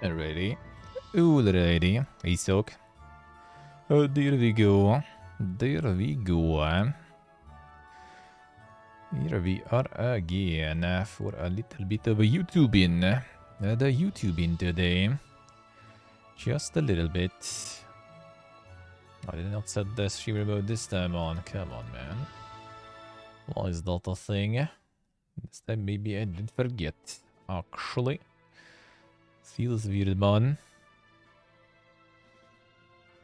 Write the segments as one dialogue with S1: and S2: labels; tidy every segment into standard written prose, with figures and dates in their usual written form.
S1: Alrighty. Alrighty. Isok. Oh, there we go. There we go. Here we are again for a little bit of a YouTubing. The YouTubing today. Just a little bit. I did not set the streamer mode this time on. Come on, man. Why is that a thing? This time maybe I did forget. Actually. Feels weird, man.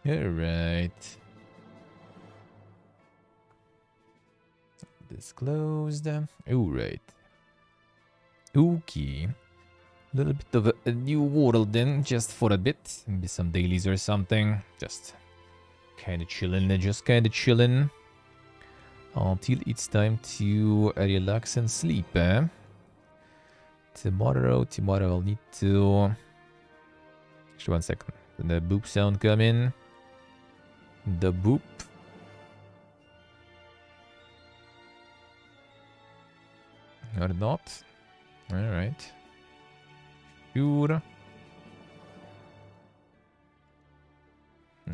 S1: Alright. This closed. Alright. Okay. Little bit of a new world then, just for a bit. Maybe some dailies or something. Just kinda chilling, until it's time to relax and sleep, Tomorrow I'll need to... Actually, 1 second. The boop sound come in. The boop. Or not. Alright. Sure.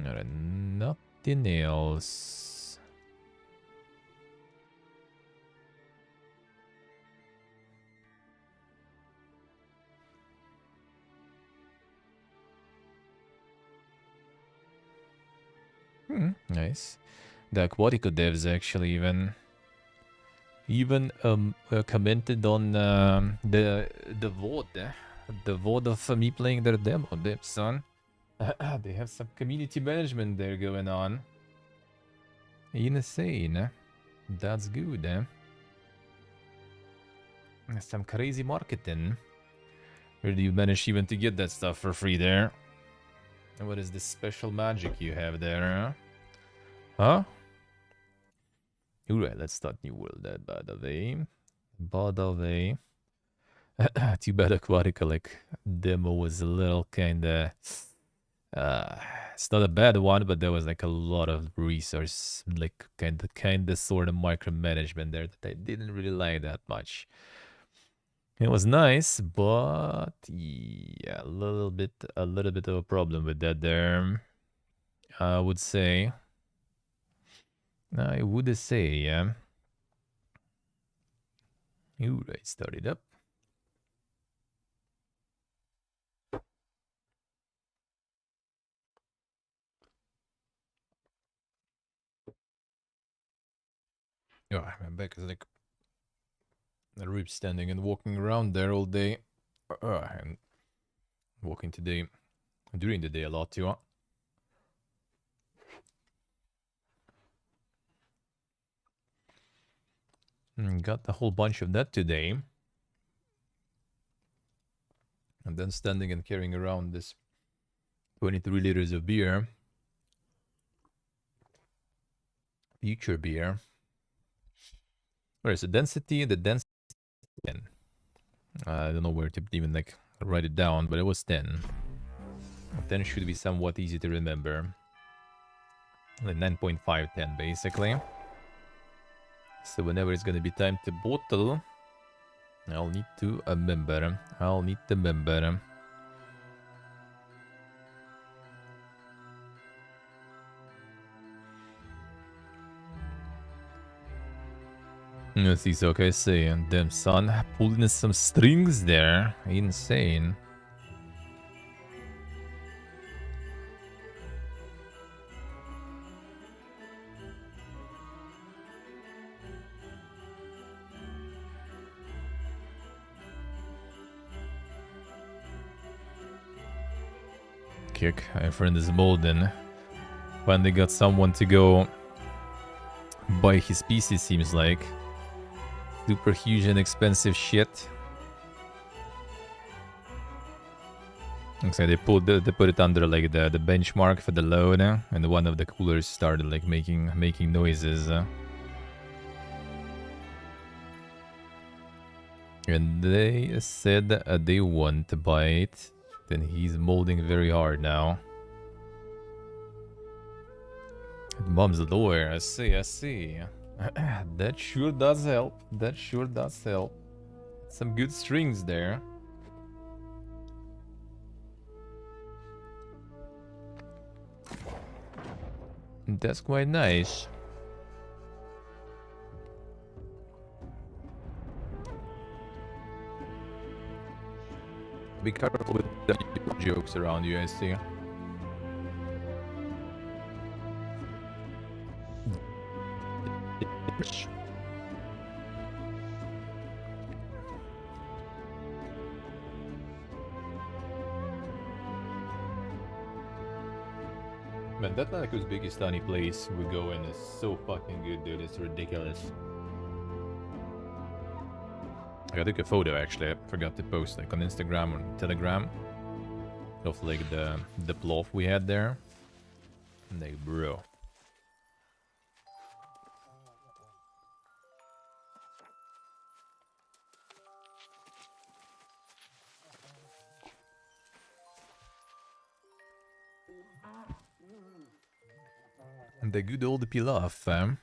S1: Alright, nothing else. Nice. The Aquatico devs actually even commented on the VOD. The VOD of me playing their demo, son. They have some community management there going on. Insane. That's good, Some crazy marketing. Where do you manage even to get that stuff for free there? And what is this special magic you have there, huh? Alright, let's start new world, by the way. Too bad Aquatica, like, demo was a little kinda... it's not a bad one, but there was like a lot of resource, like kinda sort of micromanagement there that I didn't really like that much. It was nice, but yeah, a little bit of a problem with that there. I would say, yeah. Alright, start it up. Oh, my back is like a rib standing and walking around there all day. And walking today, during the day a lot too, Got a whole bunch of that today. And then standing and carrying around this 23 liters of beer. Future beer. Where is the density? The density 10. I don't know where to even like write it down, but it was 10. 10 should be somewhat easy to remember. Like 9.510 basically. So whenever it's gonna be time to bottle, I'll need to remember. Let's see, so okay, see, and damn son, pulling some strings there. Insane. Kick, my friend is Molden. Finally got someone to go buy his PC, seems like. Super huge and expensive shit. Looks like they put it under like the benchmark for the load, and one of the coolers started like making noises. And they said they want to buy it. Then he's molding very hard now. Mom's lawyer, I see. That sure does help. Some good strings there. That's quite nice. Be careful with the jokes around you, I see. Man, that like Uzbekistani place we go in is so fucking good, dude. It's ridiculous. I took a photo actually. I forgot to post like on Instagram or Telegram of like the plov we had there. Like, bro. The good old pilaf, fam.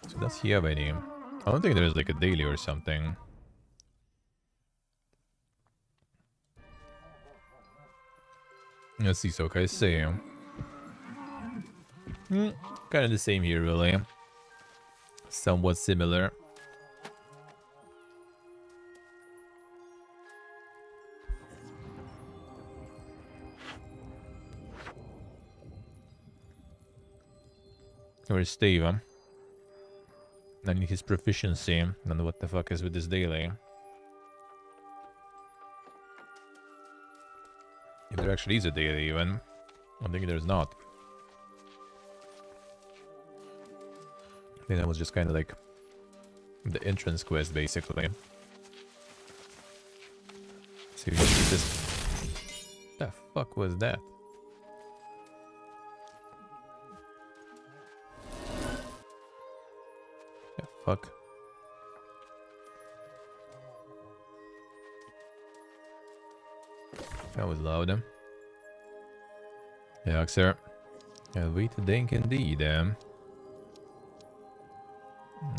S1: So does he have any? I don't think there's like a daily or something. Let's see, so I say. Kind of the same here, really. Somewhat similar. Where's Steve? Huh? I need his proficiency. I don't know what the fuck is with this daily. If there actually is a daily even. I think there's not. I think that was just kind of like the entrance quest, basically. See if we can this. The fuck was that? The fuck? That was loud. Yeah, sir. Wait a dink indeed.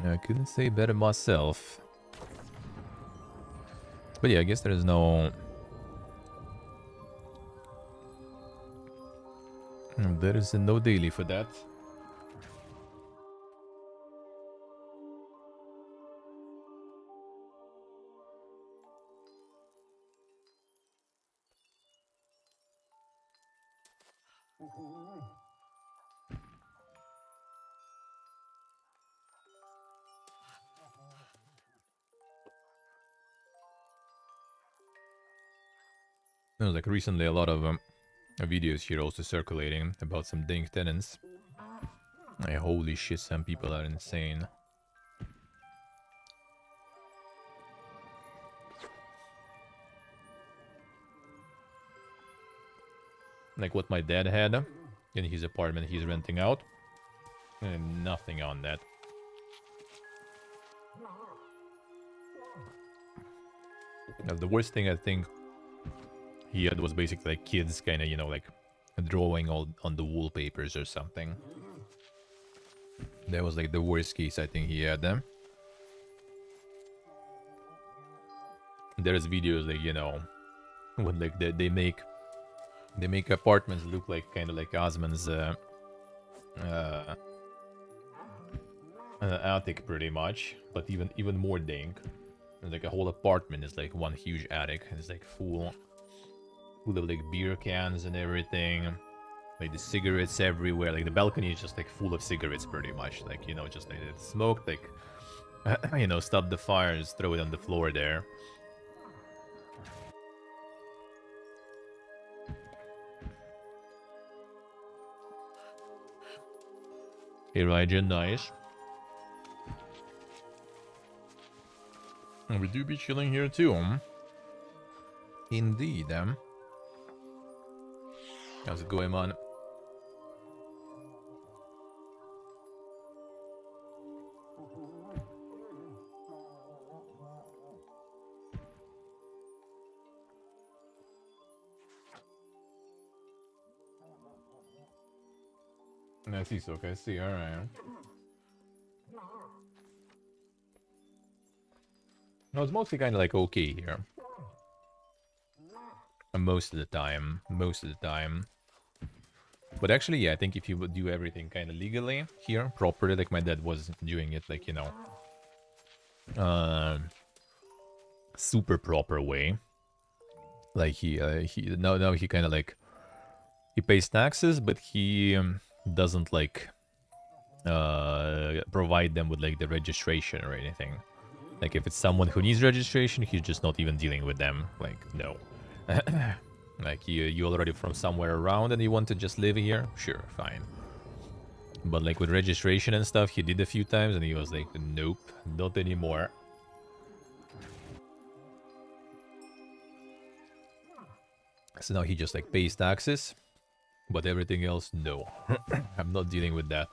S1: I couldn't say better myself. But yeah, I guess there's no... There is no daily for that. There was like recently a lot of videos here also circulating about some dink tenants. Like, holy shit, some people are insane. Like what my dad had in his apartment he's renting out. And nothing on that. Now, the worst thing I think he had was basically like kids kind of, you know, like drawing all on the wallpapers or something. That was like the worst case I think he had them. There's videos like, you know, when like they make apartments look like kind of like Osman's attic pretty much, but even more dank. And like a whole apartment is like one huge attic, and it's like full of like beer cans and everything, like the cigarettes everywhere. Like the balcony is just like full of cigarettes pretty much, like, you know, just like it smoked, like you know, stop the fire, just throw it on the floor there. Hey Rajan, nice. And we do be chilling here too. Indeed. How's it going, man? I see, so okay, I see, alright. No, it's mostly kind of like okay here. Most of the time. But actually, yeah, I think if you would do everything kind of legally here, properly, like my dad was doing it, like, you know, super proper way. Like he now he kind of like, he pays taxes, but he doesn't like provide them with like the registration or anything. Like if it's someone who needs registration, he's just not even dealing with them. Like, no. Like you already from somewhere around and you want to just live here? Sure, fine. But like with registration and stuff, he did a few times and he was like, nope, not anymore. So now he just like pays taxes, but everything else, no. I'm not dealing with that.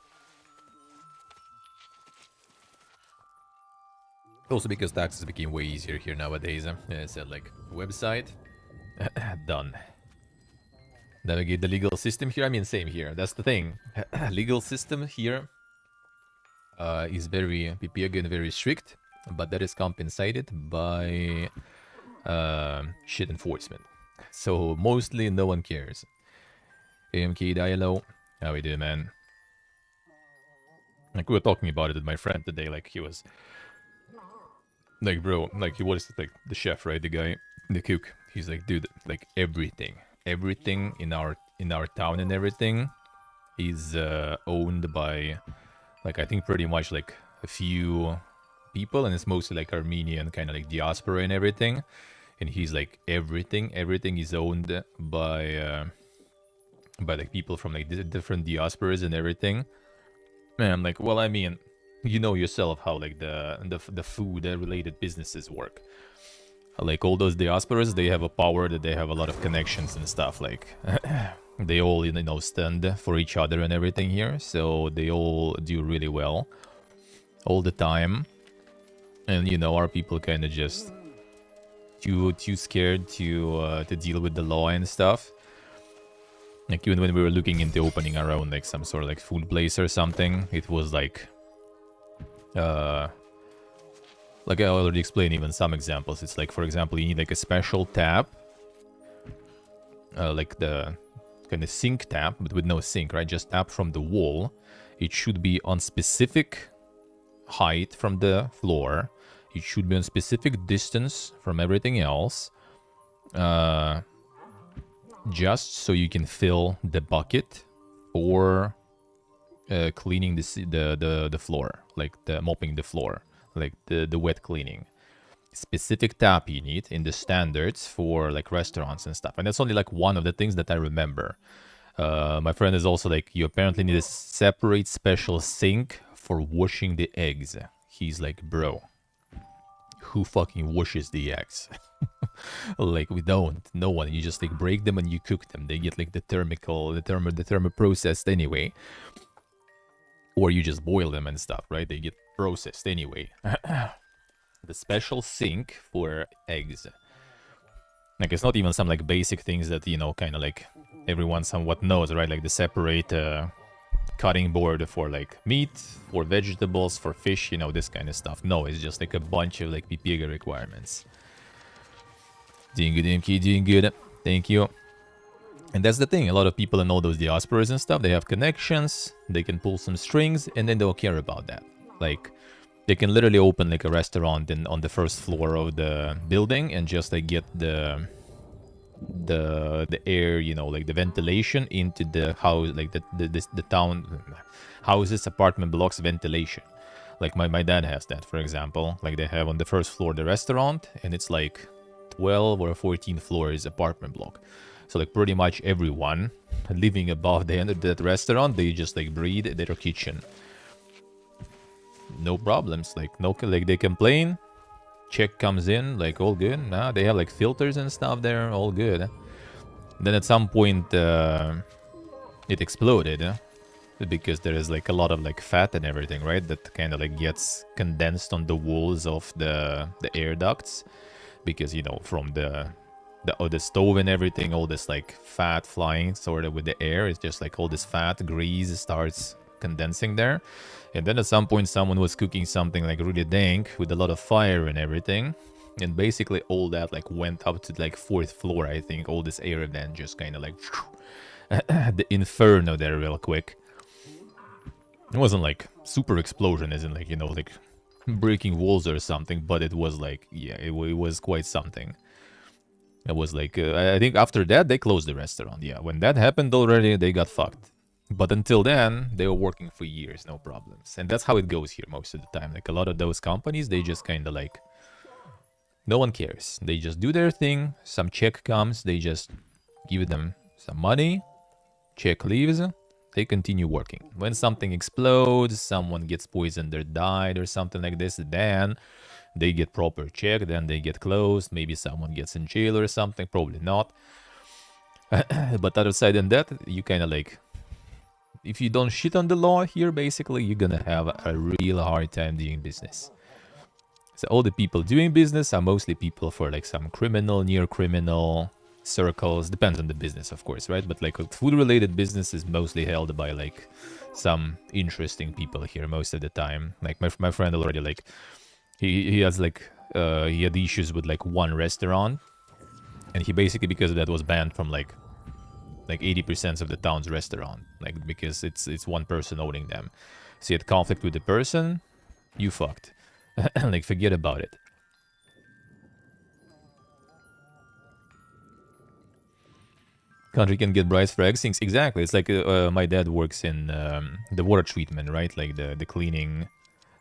S1: Also because taxes became way easier here nowadays. I said like, website, done. Navigate the legal system here. I mean, same here. That's the thing. Legal system here is very PP again, very strict, but that is compensated by shit enforcement. So mostly no one cares. AMK Dialo, how we doing, man? Like we were talking about it with my friend today. Like he was, like, bro, like he was like the chef, right? The guy, the cook. He's like, dude, like everything in our town and everything is owned by, like, I think pretty much like a few people, and it's mostly like Armenian kind of like diaspora and everything. And he's like, everything is owned by like people from like different diasporas and everything. And I'm like, well, I mean, you know yourself how like the food related businesses work. Like all those diasporas, they have a power that they have a lot of connections and stuff. Like they all, you know, stand for each other and everything here. So they all do really well all the time. And you know, our people kind of just too scared to deal with the law and stuff. Like even when we were looking into opening our own like some sort of like food place or something, it was like I already explained even some examples. It's like, for example, you need like a special tap, like the kind of sink tap, but with no sink, right? Just tap from the wall. It should be on specific height from the floor. It should be on specific distance from everything else. Just so you can fill the bucket or cleaning the floor, like the mopping the floor, like the wet cleaning. Specific tap you need in the standards for like restaurants and stuff. And that's only like one of the things that I remember. My friend is also like, you apparently need a separate special sink for washing the eggs. He's like, bro, who fucking washes the eggs? Like, we don't. No one. You just like break them and you cook them. They get like the thermo processed anyway. Or you just boil them and stuff, right? They get processed anyway. The special sink for eggs. Like, it's not even some like basic things that, you know, kind of like everyone somewhat knows, right? Like the separate cutting board for like meat, for vegetables, for fish, you know, this kind of stuff. No, it's just like a bunch of like PPG requirements. Doing good, MK, doing good. Thank you. And that's the thing. A lot of people in all those diasporas and stuff, they have connections, they can pull some strings, and then don't care about that. Like, they can literally open like a restaurant on the first floor of the building and just like get the air, you know, like the ventilation into the house, like the town houses, apartment blocks ventilation. Like my dad has that, for example. Like they have on the first floor the restaurant, and it's like 12 or 14 floors apartment block. So like pretty much everyone living above the end of that restaurant, they just like breathe their kitchen. No problems, like no, like they complain, check comes in, like all good. Nah, they have like filters and stuff there, all good. Then at some point it exploded because there is like a lot of like fat and everything, right? That kind of like gets condensed on the walls of the air ducts, because you know from the stove and everything, all this like fat flying sort of with the air, it's just like all this fat grease starts condensing there. And then at some point someone was cooking something like really dank with a lot of fire and everything, and basically all that like went up to like 4th floor, I think. All this air then just kind of like the inferno there real quick. It wasn't like super explosion, as in like, you know, like breaking walls or something, but it was like, yeah, it was quite something. It was like, I think after that, they closed the restaurant. Yeah, when that happened already, they got fucked. But until then, they were working for years, no problems. And that's how it goes here most of the time. Like a lot of those companies, they just kind of like, no one cares. They just do their thing. Some check comes, they just give them some money. Check leaves, they continue working. When something explodes, someone gets poisoned or died or something like this, then they get proper check, then they get closed. Maybe someone gets in jail or something, probably not. But other side than that, you kind of like, if you don't shit on the law here, basically, you're gonna have a real hard time doing business. So all the people doing business are mostly people for like some criminal, near criminal circles. Depends on the business, of course, right? But like food-related business is mostly held by like some interesting people here most of the time. Like my friend already, like he has like he had issues with like one restaurant, and he basically, because of that, was banned from like 80% of the town's restaurant, like because it's one person owning them. So you had conflict with the person, you fucked. Like forget about it. Country can get price for things. Exactly. It's like my dad works in the water treatment, right? Like the cleaning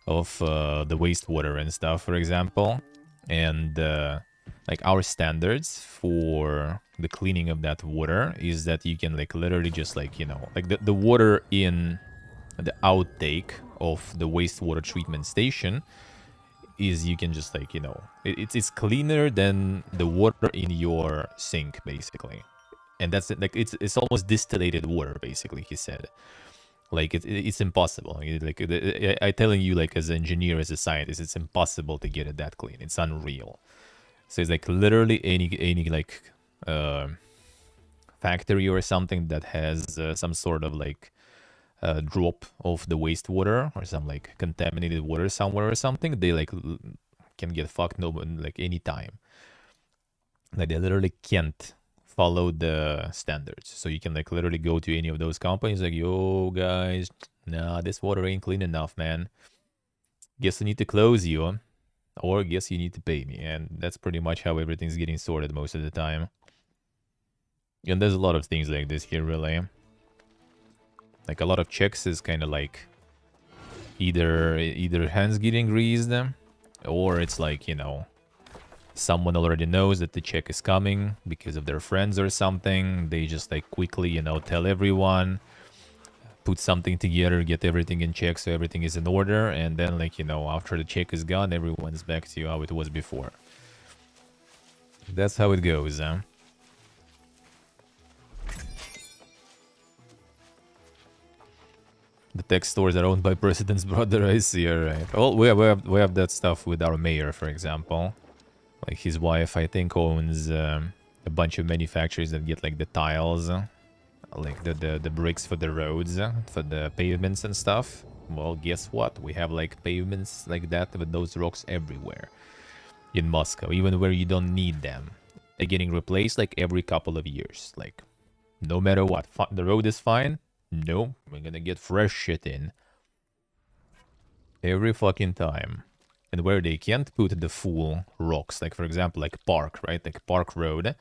S1: of the wastewater and stuff, for example. And like our standards for the cleaning of that water is that you can like literally just like, you know, like the water in the outtake of the wastewater treatment station is, you can just like, you know, it's cleaner than the water in your sink, basically. And that's it. Like it's almost distillated water, basically, he said. Like it's impossible. Like I telling you, like as an engineer, as a scientist, it's impossible to get it that clean. It's unreal. So it's like literally any like factory or something that has some sort of like drop of the wastewater or some like contaminated water somewhere or something, they like can get fucked no like any time. Like they literally can't follow the standards. So you can like literally go to any of those companies like, yo guys, nah, this water ain't clean enough, man. Guess I need to close you, or guess you need to pay me. And that's pretty much how everything's getting sorted most of the time. And there's a lot of things like this here, really. Like a lot of checks is kind of like either hands getting greased, or it's like, you know, someone already knows that the check is coming because of their friends or something. They just like quickly, you know, tell everyone, put something together, get everything in check so everything is in order, and then like, you know, after the check is gone, everyone's back to how it was before. That's how it goes, huh? The tech stores are owned by President's brother, I see, alright. Well, we have that stuff with our mayor, for example. Like his wife, I think, owns a bunch of manufacturers that get like the tiles, like the bricks for the roads, for the pavements and stuff. Well, guess what? We have like pavements like that with those rocks everywhere in Moscow, even where you don't need them. They're getting replaced like every couple of years. Like, no matter what, the road is fine. No, we're gonna get fresh shit in every fucking time. And where they can't put the full rocks, like for example, like Park, right? Like Park Road.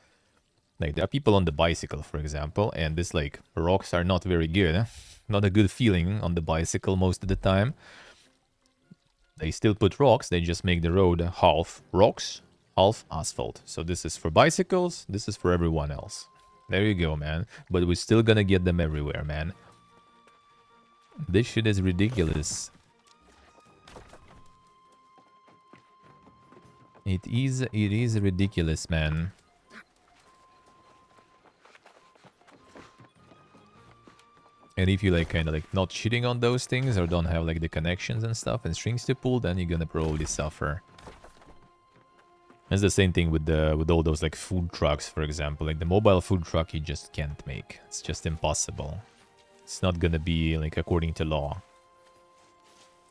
S1: Like there are people on the bicycle, for example, and this like rocks are not very good. Not a good feeling on the bicycle most of the time. They still put rocks, they just make the road half rocks, half asphalt. So this is for bicycles, this is for everyone else. There you go, man. But we're still gonna get them everywhere, man. This shit is ridiculous. It is ridiculous, man. And if you like kind of like not cheating on those things or don't have like the connections and stuff and strings to pull, then you're gonna probably suffer. It's the same thing with all those like food trucks, for example. Like the mobile food truck you just can't make. It's just impossible. It's not gonna be like according to law.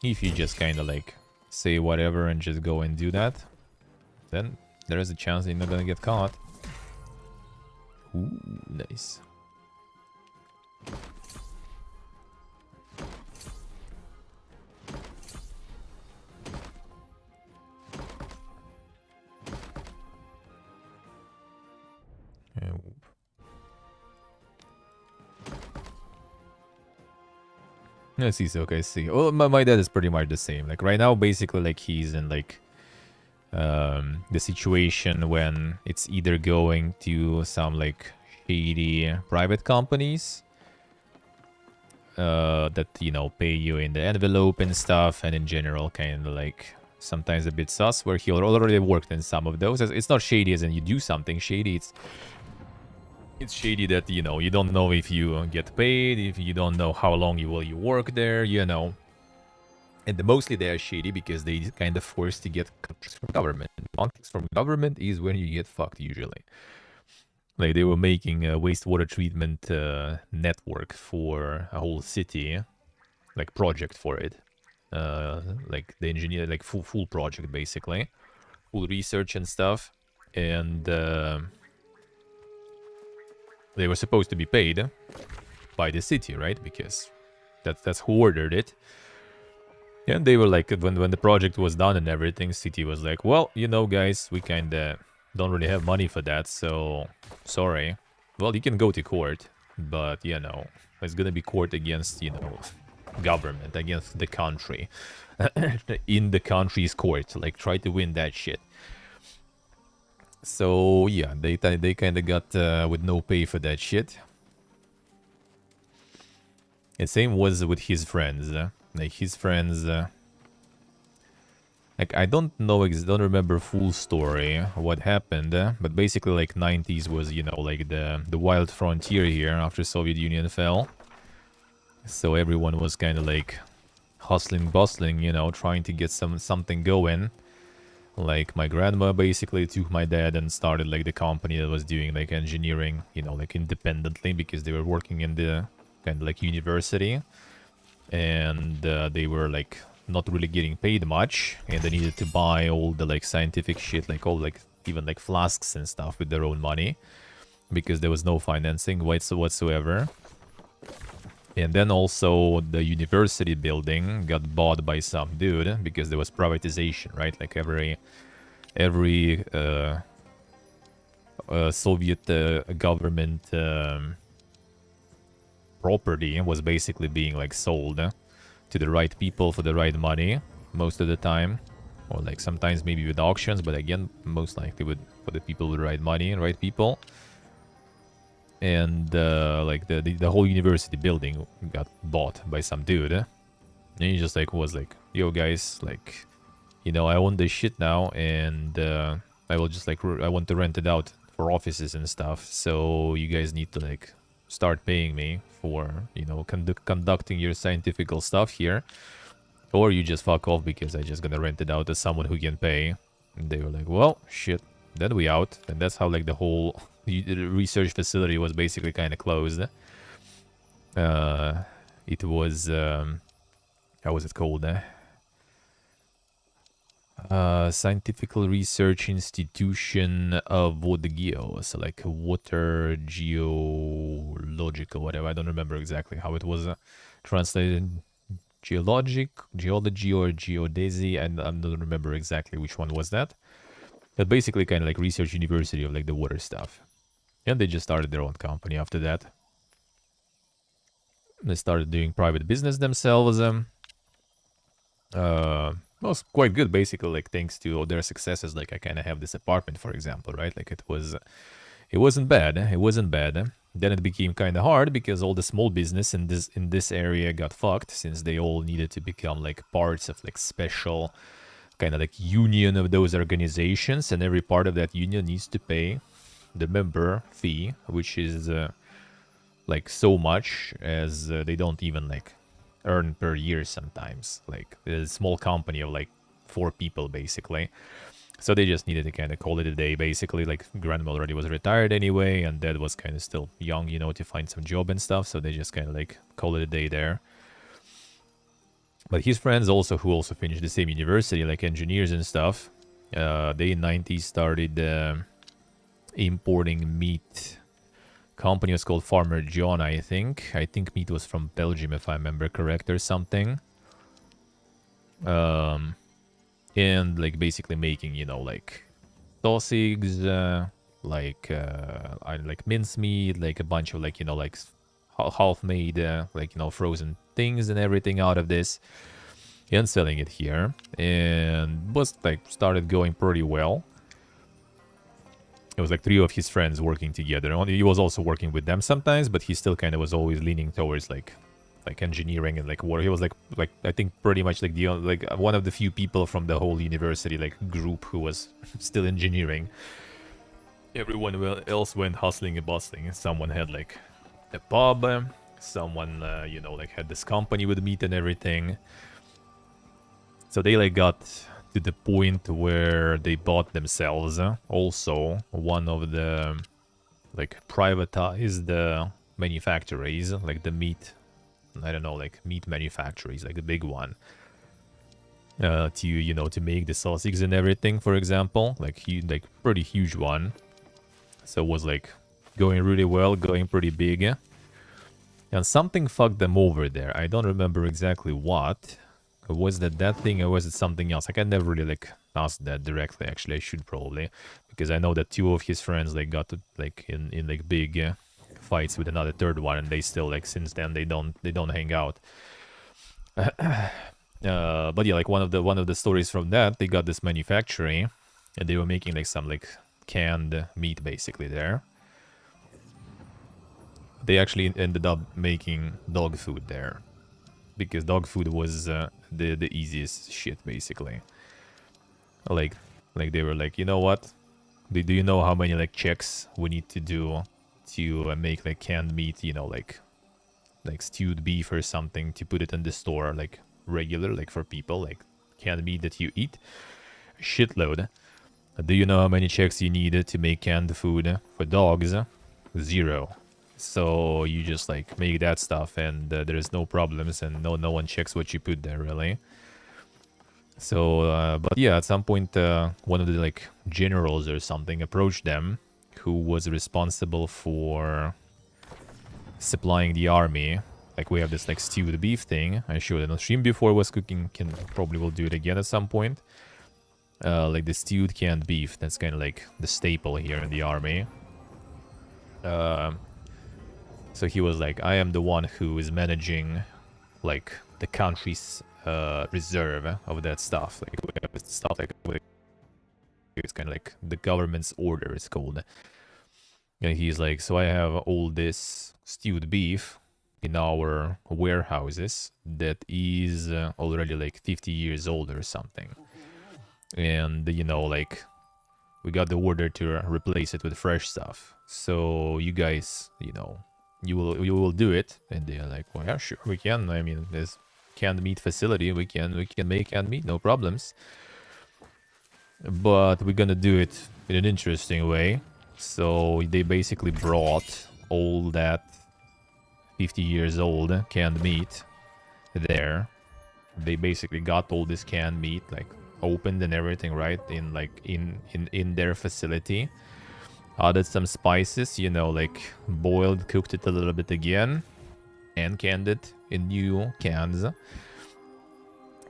S1: If you just kind of like say whatever and just go and do that, then there is a chance that you're not gonna get caught. Ooh, nice. I see, so okay, I see. Well, my dad is pretty much the same. Like right now, basically, like he's in like the situation when it's either going to some like shady private companies that, you know, pay you in the envelope and stuff, and in general kind of like sometimes a bit sus, where he already worked in some of those. It's not shady as in you do something shady, it's shady that, you know, you don't know if you get paid, if you don't know how long you work there, you know. And mostly they are shady because they kind of forced to get contracts from government. Contracts from government is when you get fucked usually. Like they were making a wastewater treatment network for a whole city, like project for it. Like the engineer, like full project basically, full research and stuff. And they were supposed to be paid by the city, right? Because that's who ordered it. And they were like, when the project was done and everything, city was like, well, you know, guys, we kind of don't really have money for that, so sorry. Well, you can go to court, but, you know, it's gonna be court against, you know, government, against the country. In the country's court, like, try to win that shit. So, yeah, they kind of got with no pay for that shit. And same was with his friends. Like, his friends... like, I don't remember full story what happened, but basically, like, 90s was, you know, like, the wild frontier here after Soviet Union fell. So everyone was kind of, like, hustling, bustling, you know, trying to get something going. Like, my grandma basically took my dad and started, like, the company that was doing, like, engineering, you know, like, independently, because they were working in the kind of, like, university. And they were, like, not really getting paid much, and they needed to buy all the, like, scientific shit, like, all, like, even, like, flasks and stuff with their own money, because there was no financing whatsoever. And then also the university building got bought by some dude, because there was privatization, right? Like, every Soviet government property was basically being, like, sold to the right people for the right money most of the time, or like sometimes maybe with auctions, but again most likely for the people with the right money and right people. And like the whole university building got bought by some dude, and he just like was like, yo guys, like, you know, I own this shit now, and I will just like I want to rent it out for offices and stuff, so you guys need to like start paying me for, you know, conducting your scientific stuff here, or you just fuck off because I just gonna rent it out to someone who can pay. And they were like, well, shit, then we out. And that's how like the whole research facility was basically kind of closed. It was how was it called? Scientific Research Institution of Vodgeo, so like water geological, whatever. I don't remember exactly how it was translated. Geology or geodesy, and I don't remember exactly which one was that. But basically kind of like research university of like the water stuff. And they just started their own company after that. They started doing private business themselves. Well, it's quite good, basically, like, thanks to their successes. Like, I kind of have this apartment, for example, right? Like, it wasn't bad. It wasn't bad. Then it became kind of hard because all the small business in this area got fucked, since they all needed to become like parts of like special kind of like union of those organizations, and every part of that union needs to pay the member fee, which is like so much as they don't even like earn per year sometimes. Like a small company of like 4 people basically. So they just needed to kind of call it a day, basically. Like, grandma already was retired anyway, and dad was kind of still young, you know, to find some job and stuff. So they just kind of like call it a day there. But his friends also, who also finished the same university, like engineers and stuff, they in 90s started importing meat. Company was called Farmer John, I think. I think meat was from Belgium, if I remember correct, or something. And like basically making, you know, like sausages, like mincemeat, like a bunch of like, you know, like half made, like, you know, frozen things and everything out of this and selling it here, and was like started going pretty well. It was like 3 of his friends working together. He was also working with them sometimes, but he still kind of was always leaning towards like engineering and like water. He was like I think pretty much like the one of the few people from the whole university like group who was still engineering. Everyone else went hustling and bustling. Someone had like a pub. Someone you know, like had this company with meat and everything. So they like got to the point where they bought themselves also one of the like privatized manufacturers, like the meat, I don't know, like meat manufacturers, like the big one, to, you know, to make the sausages and everything, for example, like pretty huge one. So it was like going really well, going pretty big, and something fucked them over there. I don't remember exactly what. Was that thing, or was it something else? I can never really like ask that directly. Actually, I should probably, because I know that 2 of his friends like got to, like in like big fights with another third one, and they still like since then they don't hang out. But yeah, like one of the stories from that, they got this manufacturing, and they were making like some like canned meat basically there. They actually ended up making dog food there, because dog food was the easiest shit basically. Like they were like, you know what? Do you know how many like checks we need to do to make like canned meat? You know, like stewed beef or something, to put it in the store, like regular, like for people, like canned meat that you eat. A shitload. Do you know how many checks you need to make canned food for dogs? 0. So you just like make that stuff, and there's no problems, and no one checks what you put there really. So but yeah, at some point one of the like generals or something approached them, who was responsible for supplying the army. Like, we have this like stewed beef thing I showed it on stream before. Was cooking, probably will do it again at some point. Like the stewed canned beef, that's kind of like the staple here in the army. So he was like, I am the one who is managing like the country's reserve of that stuff. Like, we have this stuff like, it's kind of like the government's order is called. And he's like, so I have all this stewed beef in our warehouses that is already like 50 years old or something. And, you know, like, we got the order to replace it with fresh stuff. So you guys, you know, you will do it. And they're like, well, yeah, sure, we can. I mean, there's canned meat facility. We can make canned meat, no problems. But we're gonna do it in an interesting way. So they basically brought all that 50 years old canned meat there. They basically got all this canned meat, like, opened and everything, right, in like in their facility. Added some spices, you know, like boiled, cooked it a little bit again, and canned it in new cans,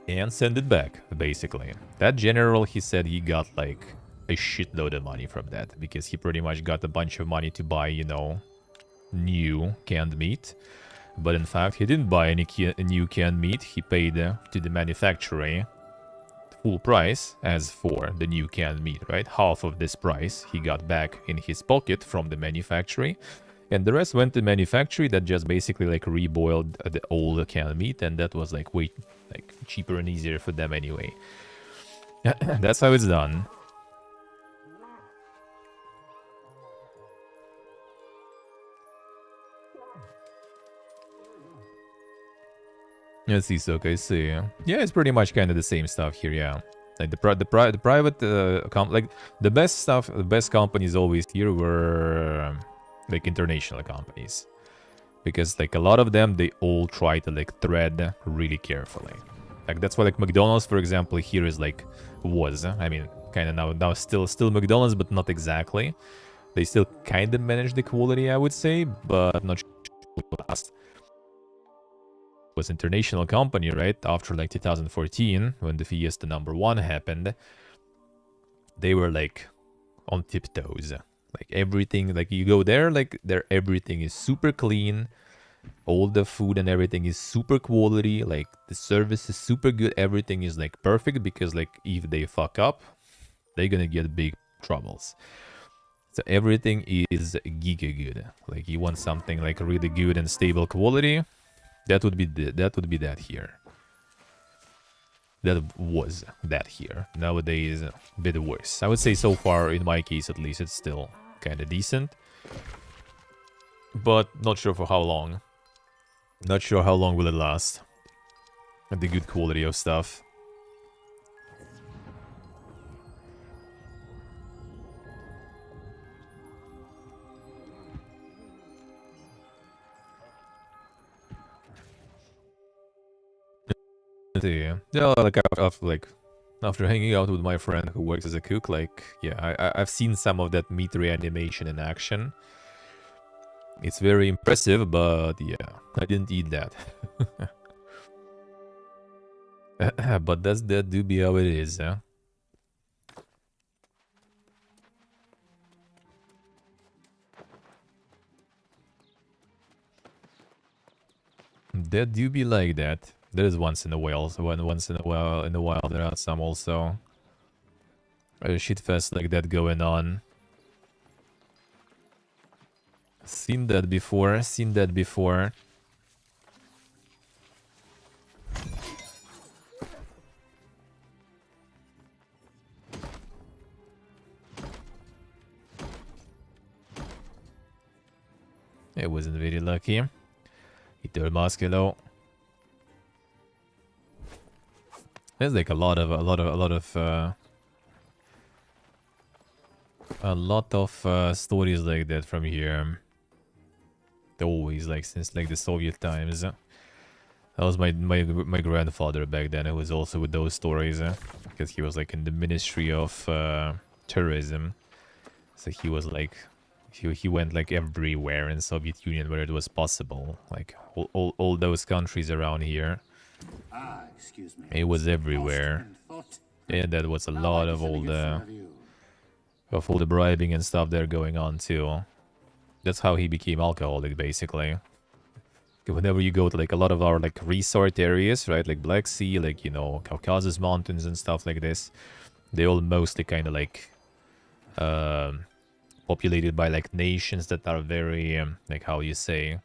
S1: and send it back, basically. That general, he said he got like a shitload of money from that, because he pretty much got a bunch of money to buy, you know, new canned meat. But in fact, he didn't buy any new canned meat. He paid to the manufacturer full price as for the new canned meat, right? Half of this price he got back in his pocket from the manufacturer, and the rest went to manufacturer that just basically like reboiled the old canned meat, and that was like way like cheaper and easier for them anyway. That's how it's done. Let's see, so okay, see. Yeah, it's pretty much kind of the same stuff here, yeah. Like the private like the best stuff, the best companies always here were like international companies, because like a lot of them, they all try to like tread really carefully. Like that's why like McDonald's, for example, here is like I mean, kind of now still McDonald's, but not exactly. They still kind of manage the quality, I would say, but not sure last. Was international company, right? After like 2014, when the Fiesta #1 happened, they were like on tiptoes. Like everything, like you go there, like everything is super clean. All the food and everything is super quality. Like the service is super good. Everything is like perfect because like if they fuck up, they're gonna get big troubles. So everything is giga good. Like you want something like really good and stable quality, that would be that here. That was that here. Nowadays, a bit worse. I would say so far, in my case at least, it's still kind of decent. But not sure for how long. Not sure how long will it last. And the good quality of stuff. Yeah, like after hanging out with my friend who works as a cook, like yeah, I've seen some of that meat reanimation in action. It's very impressive, but yeah, I didn't eat that. But that do be how it is, huh? That do be like that. There is once in a while, so once in a while there are some also shitfest like that going on. Seen that before. Seen that before. It wasn't very lucky. Iter Musculo. There's like a lot of stories like that from here. Always, like since like the Soviet times. That was my grandfather back then. It was also with those stories, because he was like in the Ministry of Tourism. So he was like, he went like everywhere in Soviet Union where it was possible. Like all those countries around here.
S2: Excuse me.
S1: It was everywhere. And that was a lot of all the bribing and stuff there going on too. That's how he became alcoholic, basically. Whenever you go to like a lot of our like resort areas, right, like Black Sea, like, you know, Caucasus Mountains and stuff like this, they all mostly kind of like populated by like nations that are very like, how you say,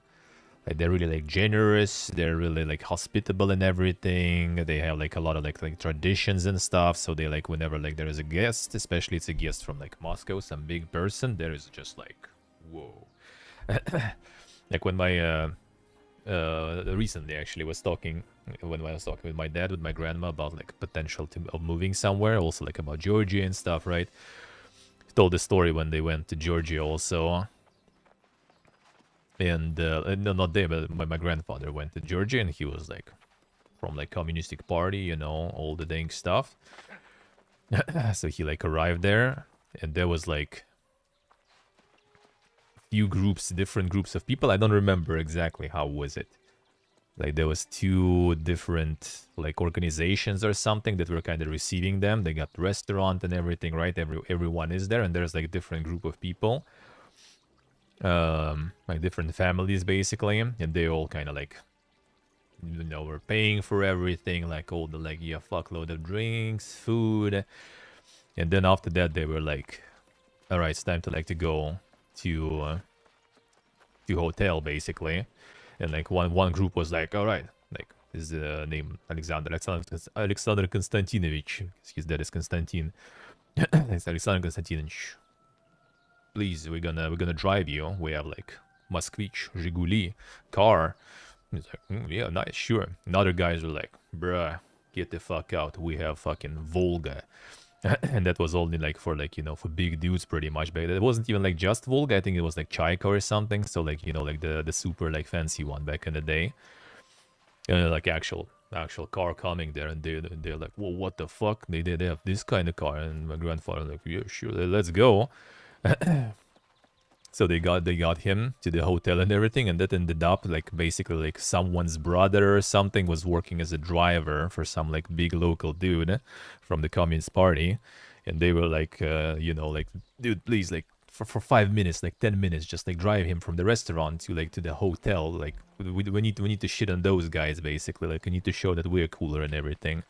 S1: like they're really like generous, they're really like hospitable and everything. They have like a lot of like traditions and stuff. So they like, whenever like there is a guest, especially it's a guest from like Moscow, some big person, there is just like, whoa. Like when my recently actually was talking, when I was talking with my dad, with my grandma, about like potential of moving somewhere, also like about Georgia and stuff, right? He told the story when they went to Georgia also. And no, not they, but my grandfather went to Georgia, and he was like from like communistic party, you know, all the dang stuff. So he like arrived there, and there was like few groups, different groups of people. I don't remember exactly how was it. Like there was two different like organizations or something that were kind of receiving them. They got restaurant and everything, right? Everyone is there, and there's like different group of people, like different families basically, and they all kind of like, you know, were paying for everything, like all the like, yeah, fuckload of drinks, food, and then after that they were like, all right, it's time to like to go to hotel basically. And like one group was like, all right, like his name Alexander Konstantinovich, his dad is Konstantin. It's Alexander Konstantinovich, please, we're gonna drive you. We have like Moskvich, Zhiguli car. He's like, yeah, nice, sure. And other guys were like, bruh, get the fuck out, we have fucking Volga. And that was only like for like, you know, for big dudes pretty much. But it wasn't even like just Volga. I think it was like Chaika or something. So like, you know, like the super like fancy one back in the day. And like actual car coming there, and they're like, well, what the fuck? They have this kind of car. And my grandfather like, yeah, sure, let's go. So they got him to the hotel and everything, and that ended up like basically like someone's brother or something was working as a driver for some like big local dude from the Communist Party, and they were like, you know, like, dude, please, like, for 5 minutes, like 10 minutes, just like drive him from the restaurant to like to the hotel. Like we need to shit on those guys basically. Like we need to show that we're cooler and everything.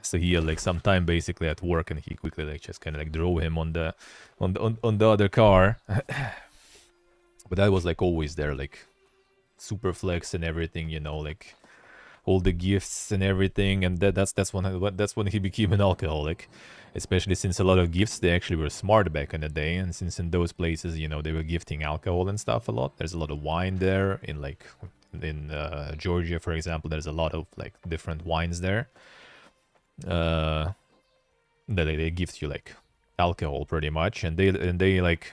S1: So he had like some time basically at work, and he quickly like just kind of like drove him on the other car. But that was like always there, like super flex and everything, you know, like all the gifts and everything. And that's when he became an alcoholic, especially since a lot of gifts, they actually were smart back in the day. And since in those places, you know, they were gifting alcohol and stuff a lot. There's a lot of wine there in like in Georgia, for example. There's a lot of like different wines there that they gift you like alcohol pretty much. And they like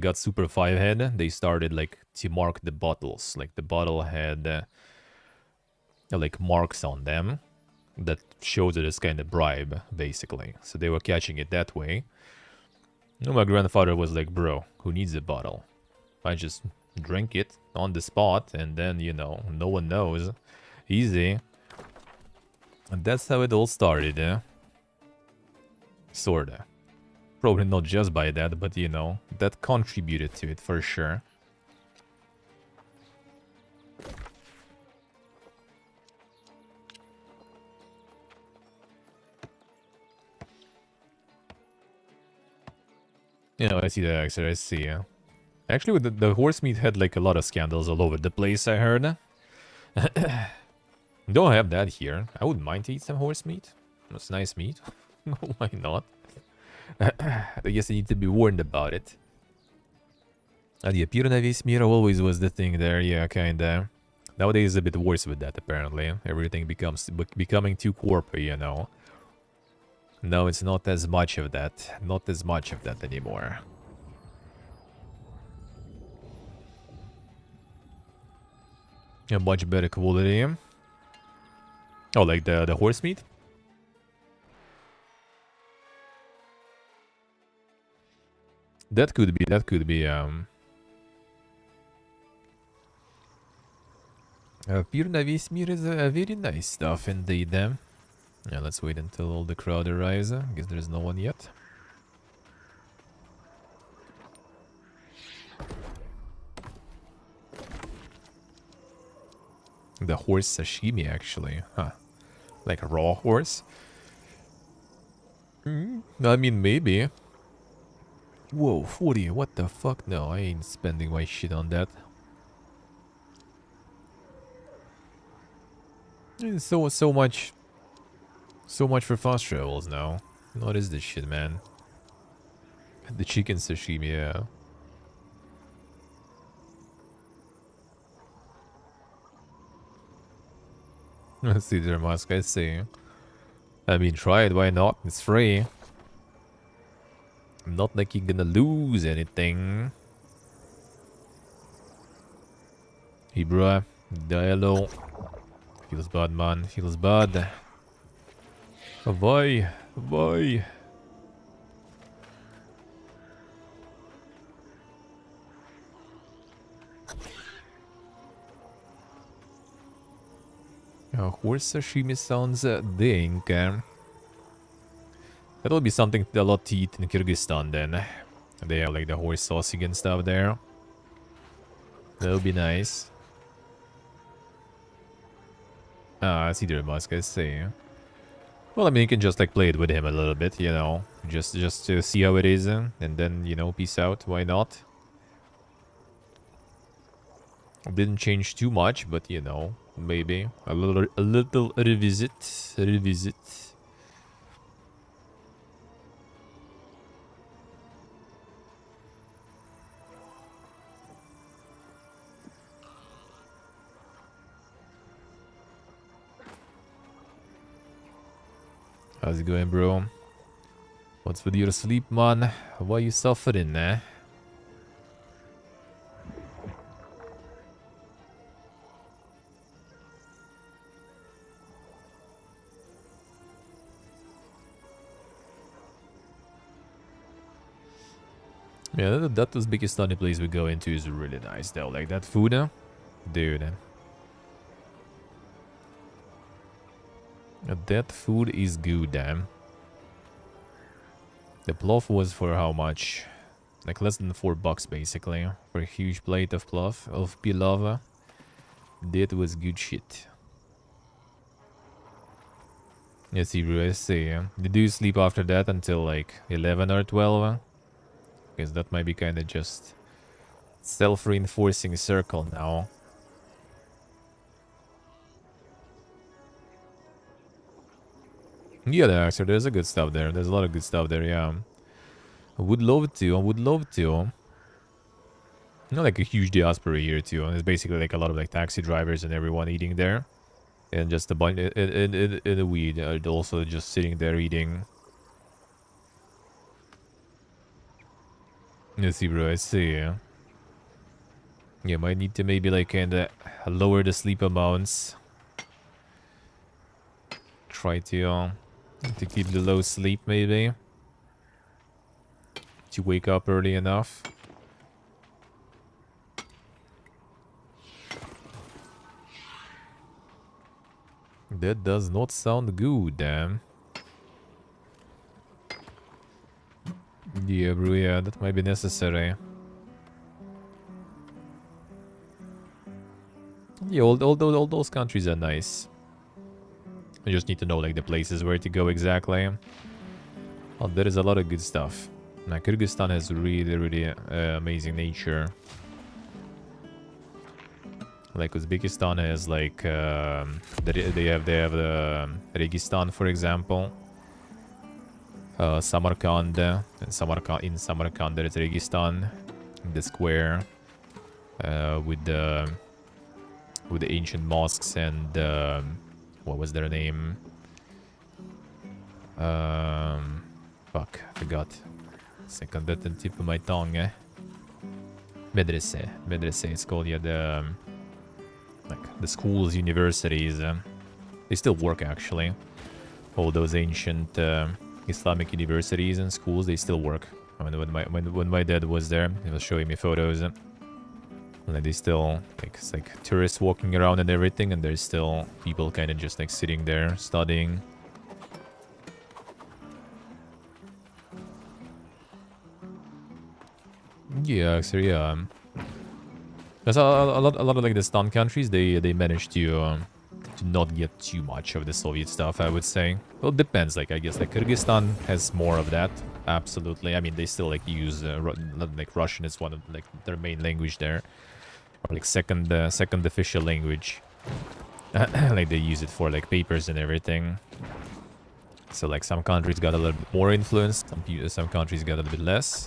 S1: got super five head. They started like to mark the bottles, like the bottle had like marks on them that shows it as kind of bribe basically. So they were catching it that way. And my grandfather was like, bro, who needs a bottle? I just drink it on the spot, and then, you know, no one knows. Easy. And that's how it all started, eh? Sorta. Probably not just by that, but you know, that contributed to it for sure. You know, I see the exit, I see. Actually, with the horse meat had like a lot of scandals all over the place, I heard. Don't have that here. I wouldn't mind to eat some horse meat. That's nice meat. Why not? I guess I need to be warned about it. Yeah, pure на весь мир always was the thing there, yeah, kinda. Nowadays it's a bit worse with that, apparently. Everything becomes becoming too corporate, you know. No, it's not as much of that. Not as much of that anymore. A much better quality. Oh, like the horse meat? That could be, Пир на весь мир is a very nice stuff indeed. Yeah, let's wait until all the crowd arrives. Guess there's no one yet. The horse sashimi, actually. Huh. Like a raw horse? I mean, maybe. Whoa, 40. What the fuck? No, I ain't spending my shit on that. So much for fast travels now. What is this shit, man? The chicken sashimi, yeah. Caesar mask, I see. I mean, try it, why not? It's free. Not like you're gonna lose anything. Hey, bruh. Dialogue. Feels bad, man. Feels bad. Bye. Bye. Horse sashimi sounds dink. That'll be something a lot to eat in Kyrgyzstan then. They have like the horse sausage and stuff there. That'll be nice. Ah, I see the mask, I see. Well, I mean, you can just like play it with him a little bit, you know. Just to see how it is, and then, you know, peace out. Why not? Didn't change too much, but you know, maybe a little revisit. How's it going, bro? What's with your sleep, man? Why you suffering, eh? Yeah, that Uzbekistani place we go into is really nice, though. Like, that food, dude. That food is good, damn. The plov was for how much? Like less than $4 basically for a huge plate of pilaf. That was good shit. Yes, I see. Did you sleep after that until like 11 or 12? Because that might be kind of just self-reinforcing circle now. Yeah, there's a good stuff there. There's a lot of good stuff there, yeah. I would love to. I would love to. Not like a huge diaspora here too. There's basically like a lot of like taxi drivers and everyone eating there. And just a bunch in the weed also just sitting there eating. I see, bro. I see. Yeah, might need to maybe like kinda lower the sleep amounts. Try to keep the low sleep maybe. To wake up early enough. That does not sound good, damn. Yeah, bro, yeah, that might be necessary. Yeah, all those countries are nice. I just need to know, like, the places where to go exactly. Oh, there is a lot of good stuff. Now, Kyrgyzstan has really amazing nature. Like Uzbekistan has like they have the Registan, for example. Samarkand in Samarkand there is Registan, the square with the ancient mosques and what was their name? Fuck, I forgot. Second, that on the tip of my tongue. Medrese. It's called, yeah, the like the schools, universities. They still work actually. All those ancient Islamic universities and schools, they still work. I mean, when my dad was there, he was showing me photos. Like they still like it's like tourists walking around and everything, and there's still people kind of just like sitting there studying. Yeah, so yeah. There's a lot of like the Stan countries. They managed to not get too much of the Soviet stuff, I would say. Well, it depends. Like I guess like Kyrgyzstan has more of that. Absolutely. I mean, they still like use like Russian is one of like their main language there, or like second official language. Like they use it for like papers and everything. So like some countries got a little bit more influence. Some countries got a little bit less.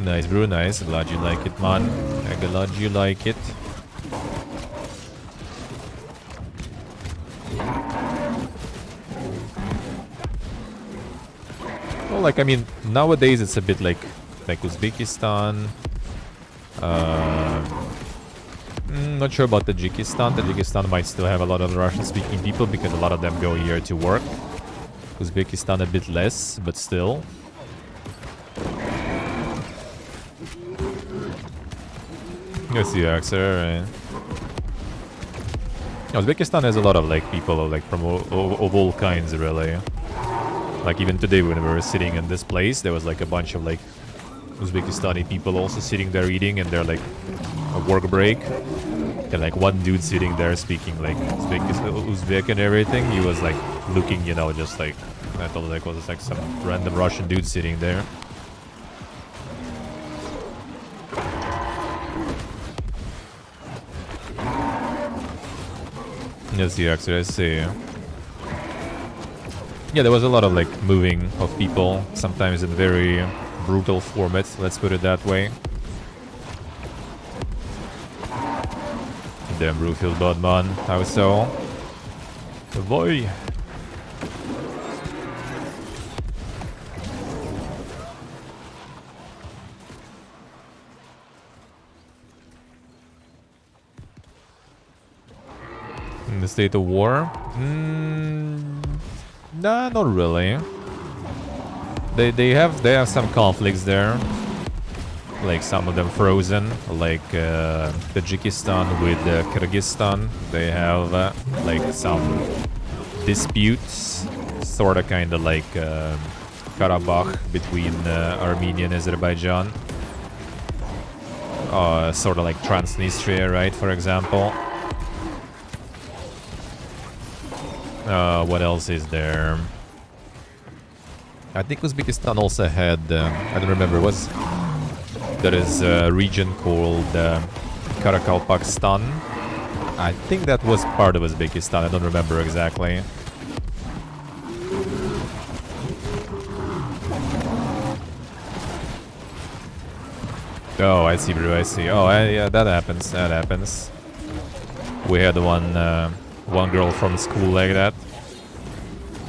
S1: Nice, bro, nice. Glad you like it, man. I'm glad you like it. Well, like, I mean, nowadays it's a bit like Uzbekistan. Not sure about Tajikistan. Tajikistan might still have a lot of Russian-speaking people because a lot of them go here to work. Uzbekistan a bit less, but still. Yes, yeah, right. Uzbekistan has a lot of like people like from of all kinds, really. Like even today when we were sitting in this place, there was like a bunch of like Uzbekistani people also sitting there eating, and they're like a work break. And like one dude sitting there speaking like Uzbek and everything. He was like looking, you know, just like I thought like was like some random Russian dude sitting there. Yes, yeah, actually, I see. Yeah, there was a lot of like moving of people, sometimes in very brutal formats, let's put it that way. Damn, bro, feels bad, man. How so? Boy. In the state of war? Nah, not really. They have some conflicts there. like some of them frozen, like Tajikistan with Kyrgyzstan. They have like some disputes, sort of kind of like Karabakh between Armenia and Azerbaijan. Sort of like Transnistria, right, for example. What else is there? I think Uzbekistan also had, I don't remember, there is a region called Karakalpakstan. I think that was part of Uzbekistan, I don't remember exactly. Oh, I see, bro, I see. Oh, yeah, that happens. We had one girl from school like that.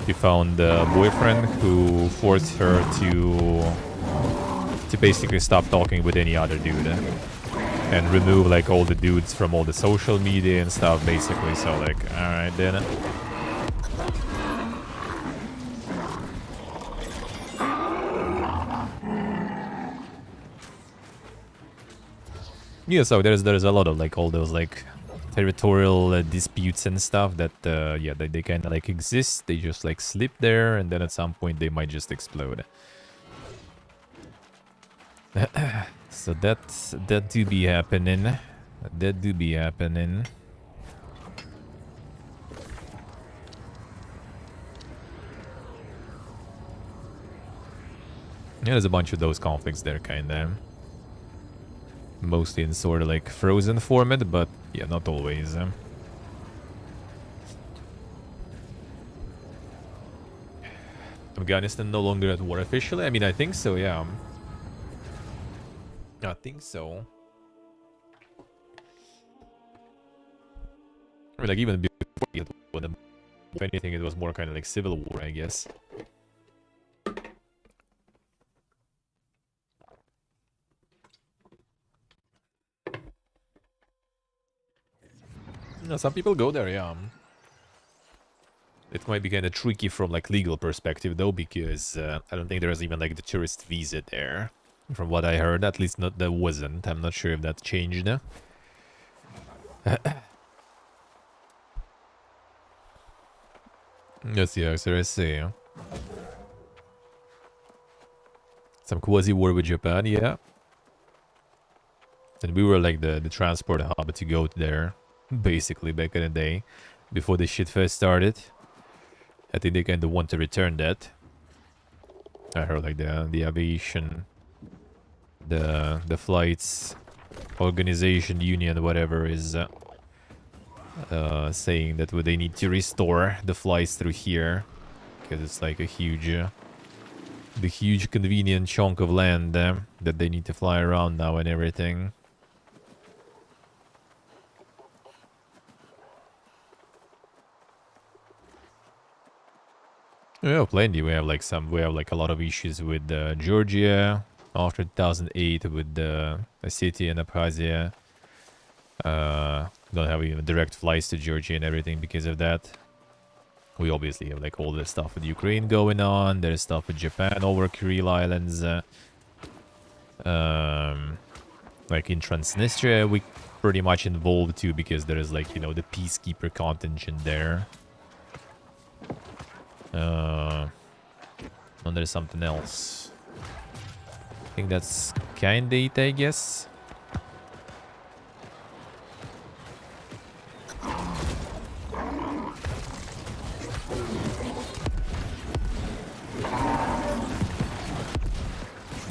S1: She found a boyfriend who forced her to basically stop talking with any other dude and remove like all the dudes from all the social media and stuff, basically. So like, all right then. Yeah, so there's a lot of like all those like territorial disputes and stuff that yeah, they kind of like exist. They just like slip there, and then at some point they might just explode. So that do be happening. That do be happening. Yeah, there's a bunch of those conflicts there, kind of. Mostly in sort of like frozen format, but yeah, not always. Afghanistan no longer at war officially? I mean, I think so, yeah. I think so. I mean, like even before, if anything, it was more kind of like civil war, I guess. No, some people go there, yeah. It might be kind of tricky from like legal perspective though, because I don't think there's even like the tourist visa there. From what I heard, at least not there wasn't. I'm not sure if that changed. Yes, yeah, so I see. Some quasi-war with Japan, yeah. And we were like the transport hub to go there, basically, back in the day, before the shit first started. I think they kind of want to return that. I heard like the aviation, the flights organization union, whatever, is saying that they need to restore the flights through here, because it's like a huge, the huge convenient chunk of land that they need to fly around now and everything. Yeah, plenty. We have like a lot of issues with Georgia after 2008 with Ossetia and Abkhazia. Don't have even direct flights to Georgia and everything because of that. We obviously have like all the stuff with Ukraine going on. There's stuff with Japan over Kuril Islands. Like in Transnistria, we pretty much involved too, because there is like, you know, the peacekeeper contingent there. And there's something else. I think that's kinda it, I guess.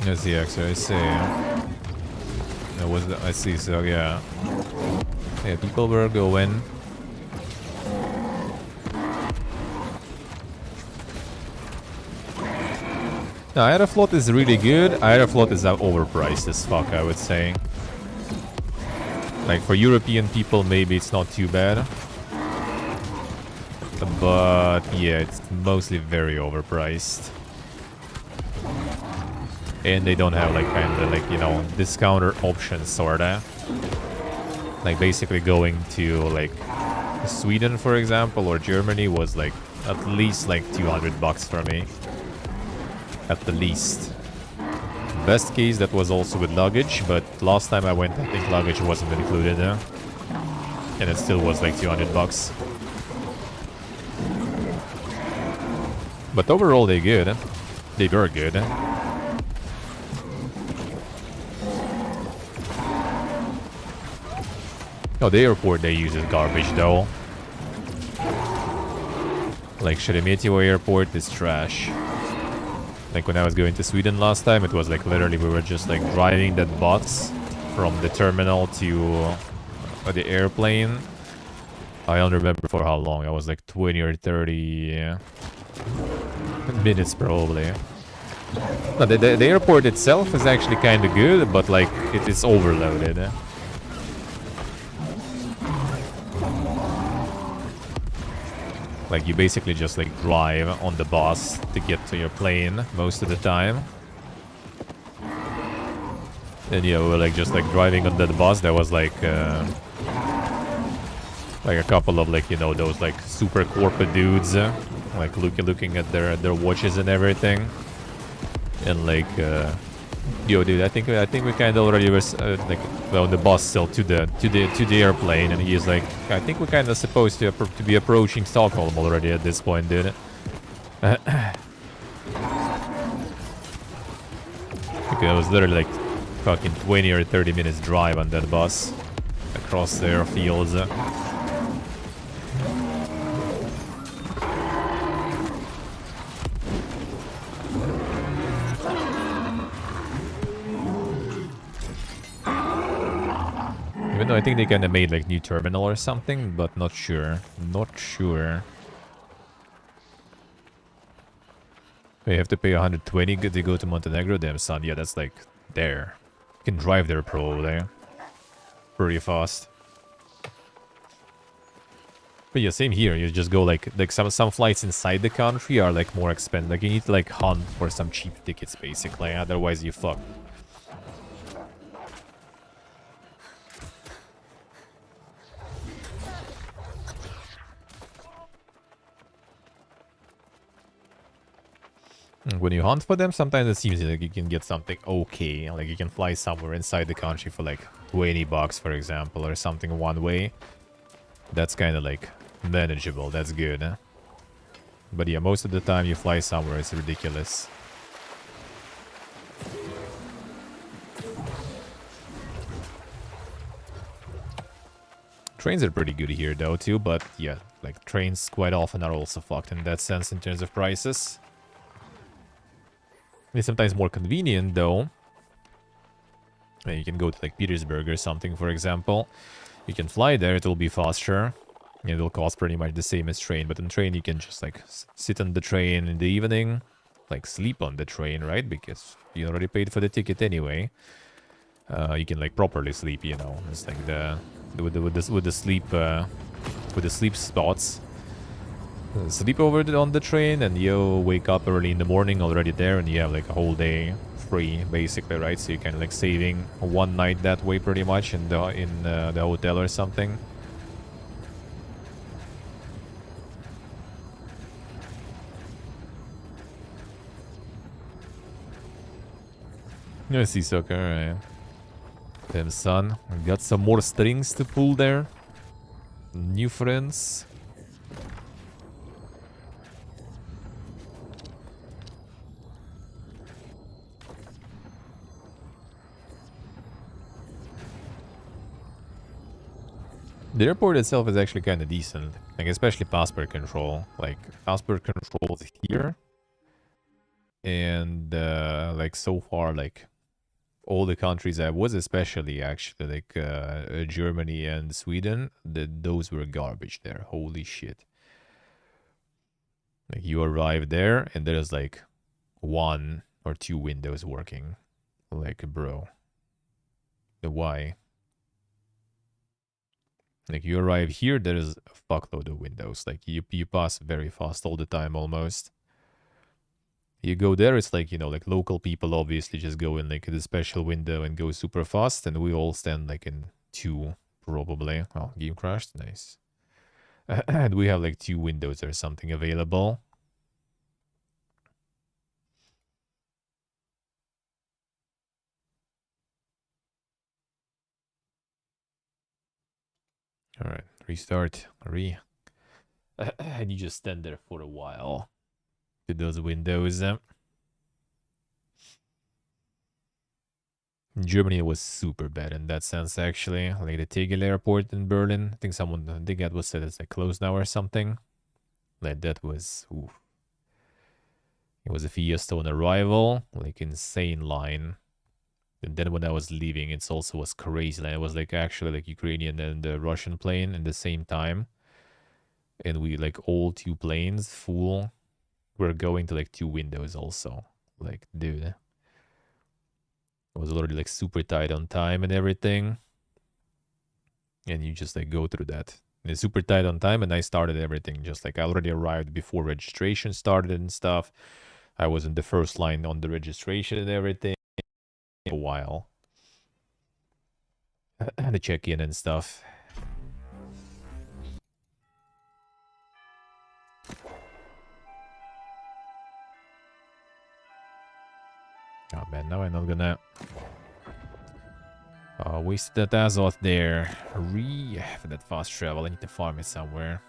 S1: That's the extra, I see. That was I see, so yeah. Yeah, people were going. No, Aeroflot is really good. Aeroflot is overpriced as fuck, I would say. Like, for European people, maybe it's not too bad. But, yeah, it's mostly very overpriced. And they don't have, like, kind of, like, you know, discounter options, sorta. Like, basically going to, like, Sweden, for example, or Germany was, like, at least, like, $200 for me. At the least. best case, that was also with luggage, but last time I went, I think luggage wasn't included, and it still was like 200 bucks. But overall, they good. They were good. Oh, the airport they use is garbage, though. Like, Sheremetyevo airport is trash. Like, when I was going to Sweden last time, it was like, literally, we were just like driving that bus from the terminal to the airplane. I don't remember for how long. I was like 20 or 30 minutes, probably. No, the airport itself is actually kind of good, but like, it is overloaded. Like, you basically just like drive on the bus to get to your plane most of the time. And yeah, we were like just like driving on that bus. There was like a couple of like, you know, those like super corporate dudes, like looking at their watches and everything. And like, yo, dude, I think we kind of already was like, well, the bus still to the airplane, and he's like, I think we're kind of supposed to be approaching Stockholm already at this point, dude. Okay, it was literally like fucking 20 or 30 minutes drive on that bus across the airfields. Even though I think they kind of made like new terminal or something, but not sure. Not sure. You have to pay 120 to go to Montenegro? Damn, son. Yeah, that's like there. You can drive there probably. Pretty fast. But yeah, same here. You just go like some flights inside the country are like more expensive. Like you need to like hunt for some cheap tickets basically. Otherwise you fuck. When you hunt for them, sometimes it seems like you can get something okay. Like you can fly somewhere inside the country for like 20 bucks, for example, or something one way. That's kind of like manageable. That's good, huh? But yeah, most of the time you fly somewhere, it's ridiculous. Trains are pretty good here though too, but yeah, like trains quite often are also fucked in that sense in terms of prices. It's sometimes more convenient though. You can go to like Petersburg or something, for example. You can fly there, it will be faster. It will cost pretty much the same as train, but in train you can just like sit on the train in the evening, like sleep on the train, right? Because you already paid for the ticket anyway. You can like properly sleep, you know. It's like with the sleep spots. Sleep over on the train, and you wake up early in the morning already there, and you have like a whole day free, basically, right? So you can like saving one night that way, pretty much, in the hotel or something. I see, Soccer. Alright. Damn, son. Got some more strings to pull there. New friends. The airport itself is actually kind of decent. Like, especially passport control. Like, passport control is here. And, like, so far, like, all the countries I was, especially, actually, like, Germany and Sweden, those were garbage there. Holy shit. Like, you arrive there, and there's, like, 1 or 2 windows working. Like, bro. Why? Like, you arrive here, there is a fuckload of windows. Like, you pass very fast all the time, almost. You go there, it's like, you know, like, local people obviously just go in, like, the special window and go super fast, and we all stand, like, in 2, probably. Oh, game crashed? Nice. And we have, like, 2 windows or something available. All right, restart. And you just stand there for a while to those windows. Germany was super bad in that sense, actually. Like the Tegel airport in Berlin. I think that was said it's like closed now or something. Like that was, oof. It was a fiesta on arrival, like insane line. And then when I was leaving, it also was crazy. Like it was like actually like Ukrainian and the Russian plane in the same time. And we like all two planes full. We're going to like two windows also. Like, dude. It was already like super tight on time and everything. And you just like go through that. And it's super tight on time, and I started everything. Just like I already arrived before registration started and stuff. I was in the first line on the registration and everything. A while. And the check-in and stuff. Oh man, now I'm not gonna waste that Azoth there. For that fast travel, I need to farm it somewhere.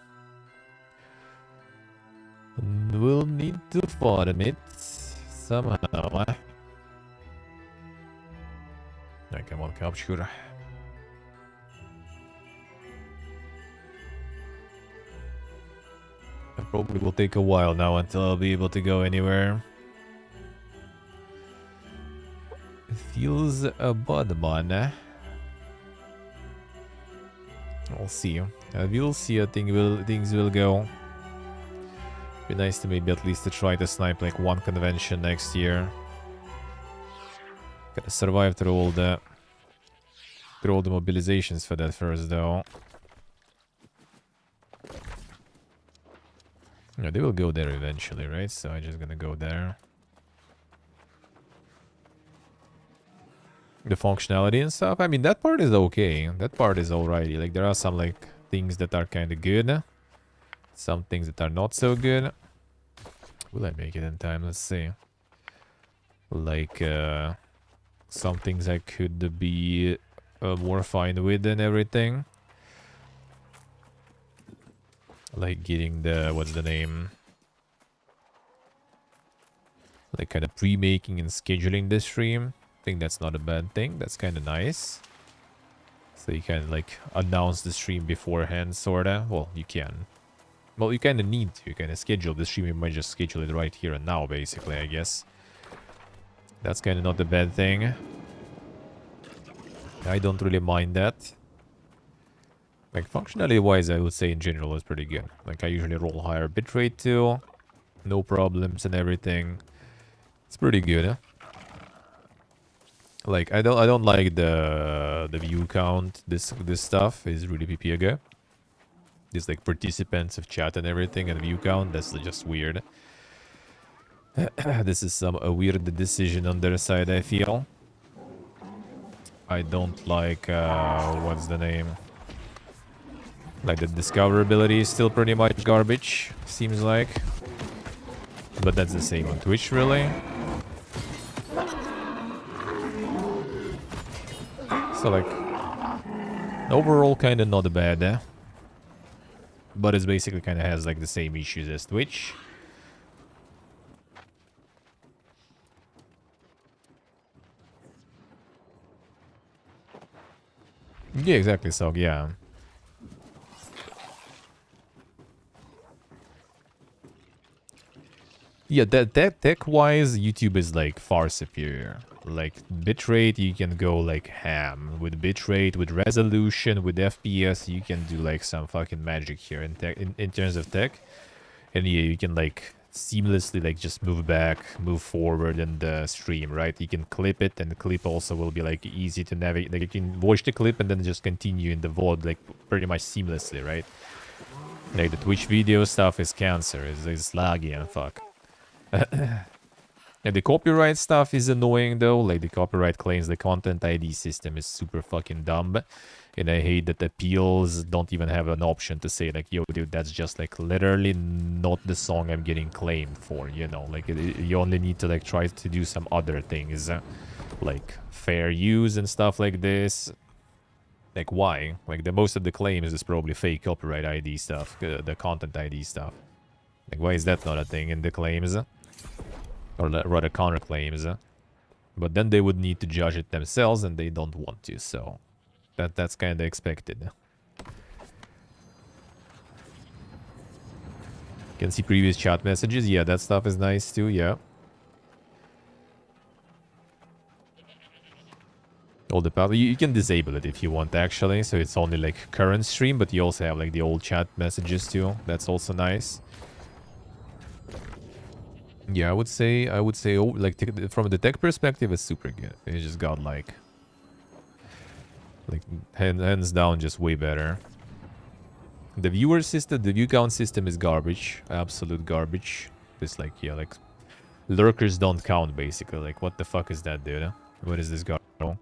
S1: We'll need to farm it somehow. I come on, capture. It probably will take a while now until I'll be able to go anywhere. It feels a bad man. We'll see. We'll see how things will go. Be nice to maybe at least to try to snipe like one convention next year. Gotta survive through all the mobilizations for that first though. Yeah, they will go there eventually, right? So I'm just gonna go there. The functionality and stuff, I mean, that part is okay. That part is alrighty. Like, there are some, like, things that are kind of good. Some things that are not so good. Will I make it in time? Let's see. Like, some things I could be more fine with and everything. Like getting the, what's the name? Like kind of pre-making and scheduling the stream. I think that's not a bad thing. That's kind of nice. So you can like announce the stream beforehand, sorta. Well, you can. Well, you kind of need to. You kind of schedule the stream. You might just schedule it right here and now, basically, I guess. That's kind of not a bad thing. I don't really mind that. Like, functionality-wise, I would say in general it's pretty good. Like, I usually roll higher bitrate too. No problems and everything. It's pretty good, huh? Like, I don't like the view count. This stuff is really PPG. This like participants of chat and everything and view count, that's just weird. This is a weird decision on their side, I feel. I don't like what's the name? Like the discoverability is still pretty much garbage, seems like. But that's the same on Twitch, really. So like, overall kind of not bad, eh? But it basically kind of has like the same issues as Twitch. Yeah, exactly, so yeah. Yeah, that tech-wise, YouTube is like far superior. Like bitrate, you can go like ham with bitrate, with resolution, with FPS. You can do like some fucking magic here in tech, in terms of tech. And yeah, you can like seamlessly like just move back, move forward in the stream, right? You can clip it, and the clip also will be like easy to navigate. Like you can watch the clip and then just continue in the VOD like pretty much seamlessly, right? Like the Twitch video stuff is cancer. It's laggy and fuck. And the copyright stuff is annoying though. Like the copyright claims the content ID system is super fucking dumb. And I hate that appeals don't even have an option to say like, yo dude, that's just like literally not the song I'm getting claimed for, you know. Like you only need to like try to do some other things. Like fair use and stuff like this. Like, why? Like, the most of the claims is probably fake copyright ID stuff, the content ID stuff. Like, why is that not a thing in the claims? Or rather, counterclaims. But then they would need to judge it themselves, and they don't want to, so... That's kind of expected. You can see previous chat messages. Yeah, that stuff is nice too, yeah. All the power. You can disable it if you want, actually. So it's only like current stream, but you also have like the old chat messages too. That's also nice. Yeah, I would say, oh, like from the tech perspective, it's super good. It just got like hands down, just way better. The viewer system, the view count system is garbage, absolute garbage. It's like, yeah, like lurkers don't count basically. Like, what the fuck is that, dude? What is this garbage?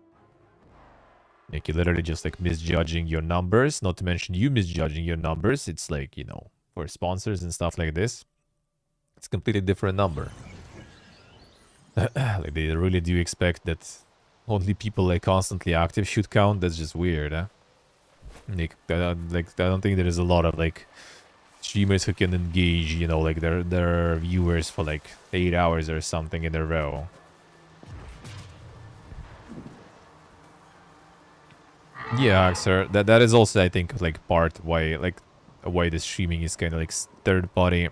S1: Like, you're literally just like misjudging your numbers. Not to mention you misjudging your numbers. It's like, you know, for sponsors and stuff like this, it's a completely different number. Like, they really do expect that only people like constantly active should count. That's just weird, huh? Like, I don't think there is a lot of like streamers who can engage, you know, like their viewers for like 8 hours or something in a row. Yeah, sir. That is also, I think, like part why the streaming is kind of like third party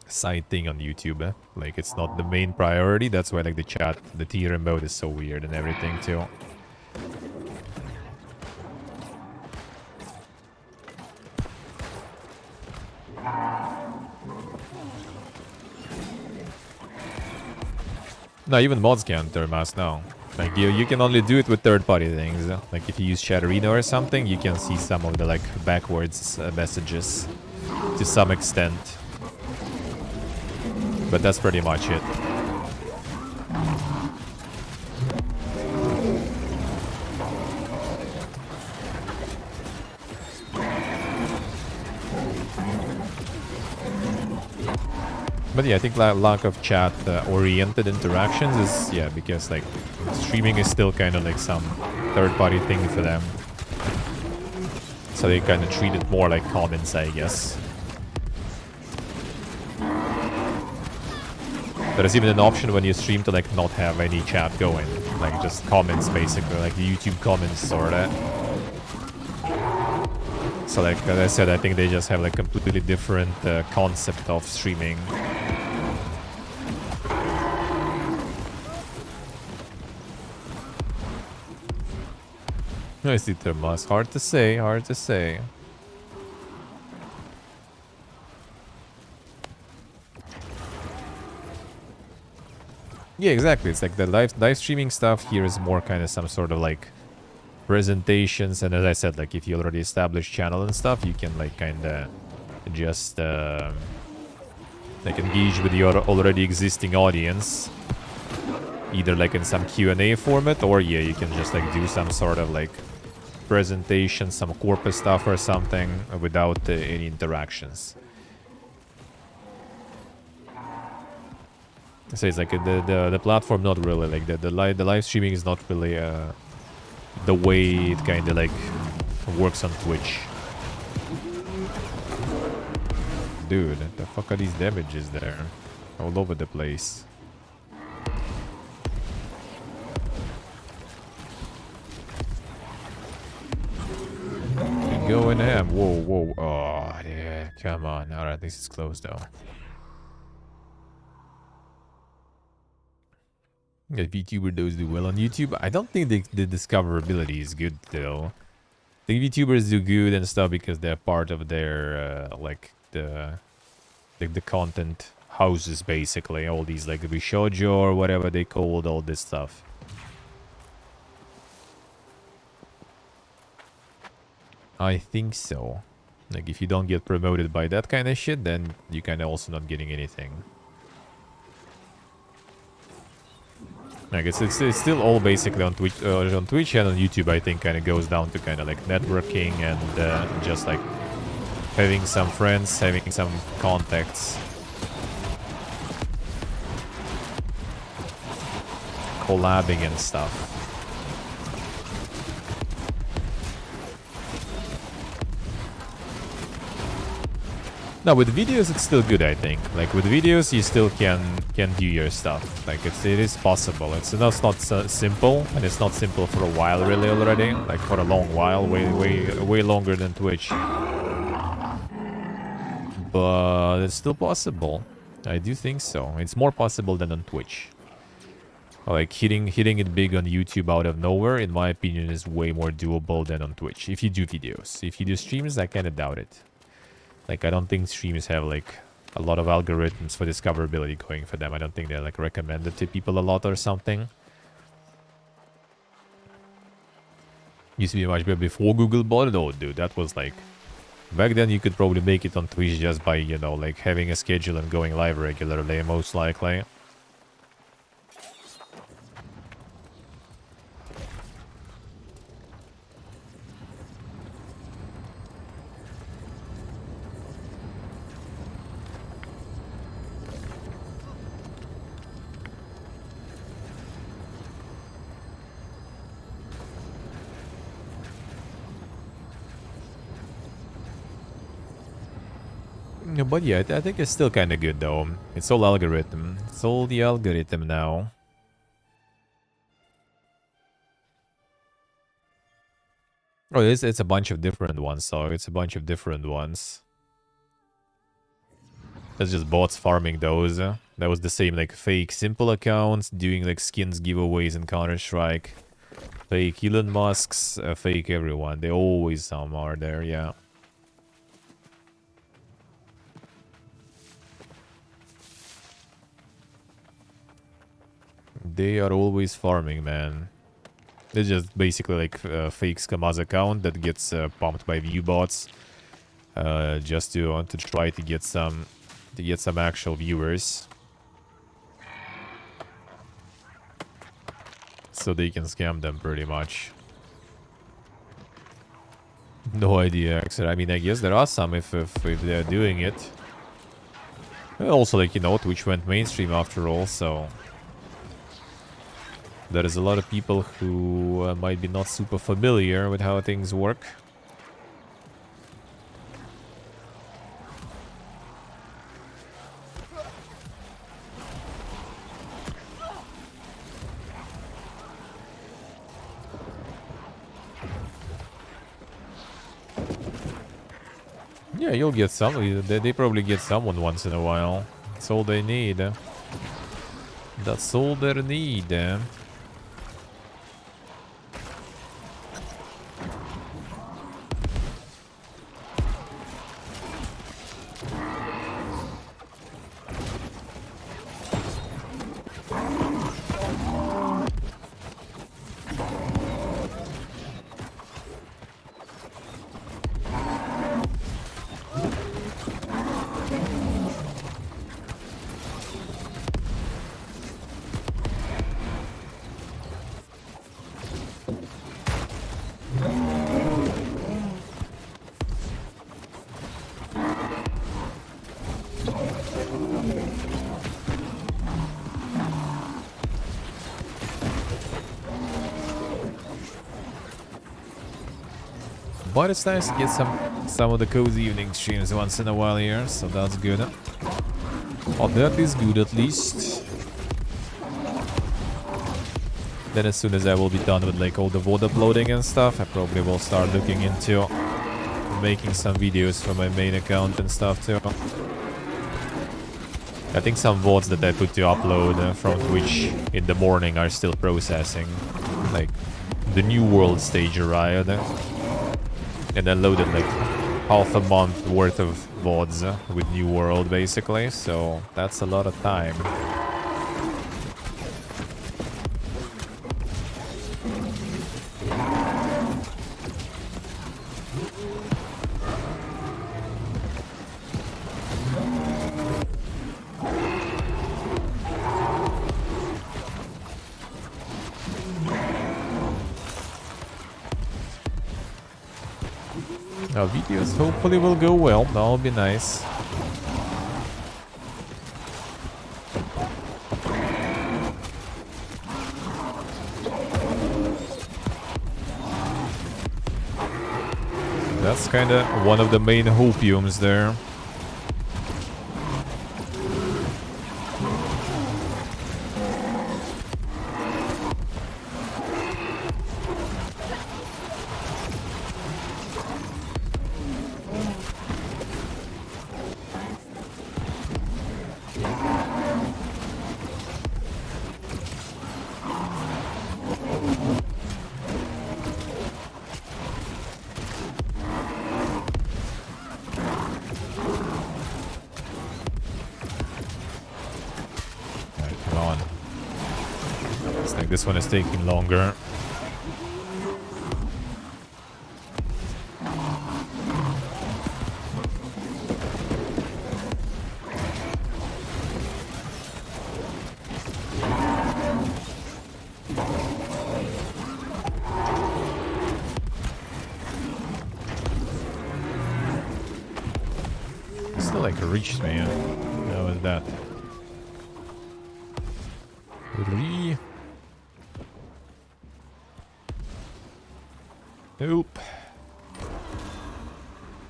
S1: side thing on YouTube. Like, it's not the main priority. That's why like the chat, the tier mode is so weird and everything too. No, even mods can't turn mask now. Like, you can only do it with third-party things. Like, if you use Chat Arena or something, you can see some of the, like, backwards messages to some extent. But that's pretty much it. But yeah, I think lack of chat-oriented interactions is, yeah, because like streaming is still kind of like some third-party thing for them. So they kind of treat it more like comments, I guess. There's even an option when you stream to like not have any chat going. Like just comments basically, like the YouTube comments sorta. So like as I said, I think they just have like completely different concept of streaming. I see Thermos. Hard to say, hard to say. Yeah, exactly. It's like the live streaming stuff here is more kind of some sort of like presentations, and as I said, like if you already established channel and stuff, you can like kind of just like engage with your already existing audience, either like in some Q&A format, or yeah, you can just like do some sort of like presentation, some corpus stuff or something without any interactions. So it's like the platform not really like the live streaming is not really the way it kind of like works on Twitch. Dude, the fuck are these damages there? All over the place. Going ham. Whoa, whoa. Oh, yeah. Come on. Alright, this is close though. If VTuber does do well on YouTube, I don't think the discoverability is good though. I think VTubers do good and stuff because they're part of their like the content houses basically. All these like the Bishoujo or whatever they called all this stuff. I think so. Like if you don't get promoted by that kind of shit, then you kind of also not getting anything. Like it's still all basically on Twitch and on YouTube. I think kind of goes down to kind of like networking and just like having some friends, having some contacts, collabing and stuff. No, with videos it's still good, I think. Like with videos you still can do your stuff. Like it is possible. It's not so simple, and it's not simple for a while really already. Like for a long while, way longer than Twitch. But it's still possible. I do think so. It's more possible than on Twitch. Like hitting it big on YouTube out of nowhere, in my opinion, is way more doable than on Twitch. If you do videos, if you do streams, I kind of doubt it. Like, I don't think streams have, like, a lot of algorithms for discoverability going for them. I don't think they're, like, recommended to people a lot or something. Used to be much better before Google bought it. Oh, dude, that was, like... Back then, you could probably make it on Twitch just by, you know, like, having a schedule and going live regularly, most likely. But yeah, I think it's still kind of good though. It's all algorithm. It's all the algorithm now. Oh, it's a bunch of different ones, so it's a bunch of different ones. That's just bots farming those. That was the same, like, fake simple accounts doing, like, skins giveaways in Counter-Strike. Fake Elon Musk's, fake everyone. They always some are there, yeah. They are always farming, man. It's just basically like a fake Skamaz account that gets pumped by view bots, just to try to get some actual viewers, so they can scam them pretty much. No idea, actually. I mean, I guess there are some if they're doing it. Also, like, you know, Twitch went mainstream after all, so there is a lot of people who might be not super familiar with how things work. Yeah, you'll get some. They probably get someone once in a while. That's all they need. That's all they need. But it's nice to get some of the cozy evening streams once in a while here, so that's good. Oh, that is good at least. Then as soon as I will be done with like all the VOD uploading and stuff, I probably will start looking into making some videos for my main account and stuff too. I think some VODs that I put to upload from Twitch in the morning are still processing. Like the New World stage arrived. And I loaded like half a month worth of VODs with New World basically, so that's a lot of time. Now videos hopefully will go well, that'll be nice. That's kinda one of the main hopiums there. It's like this one is taking longer. Still like reached me. How was that? Nope.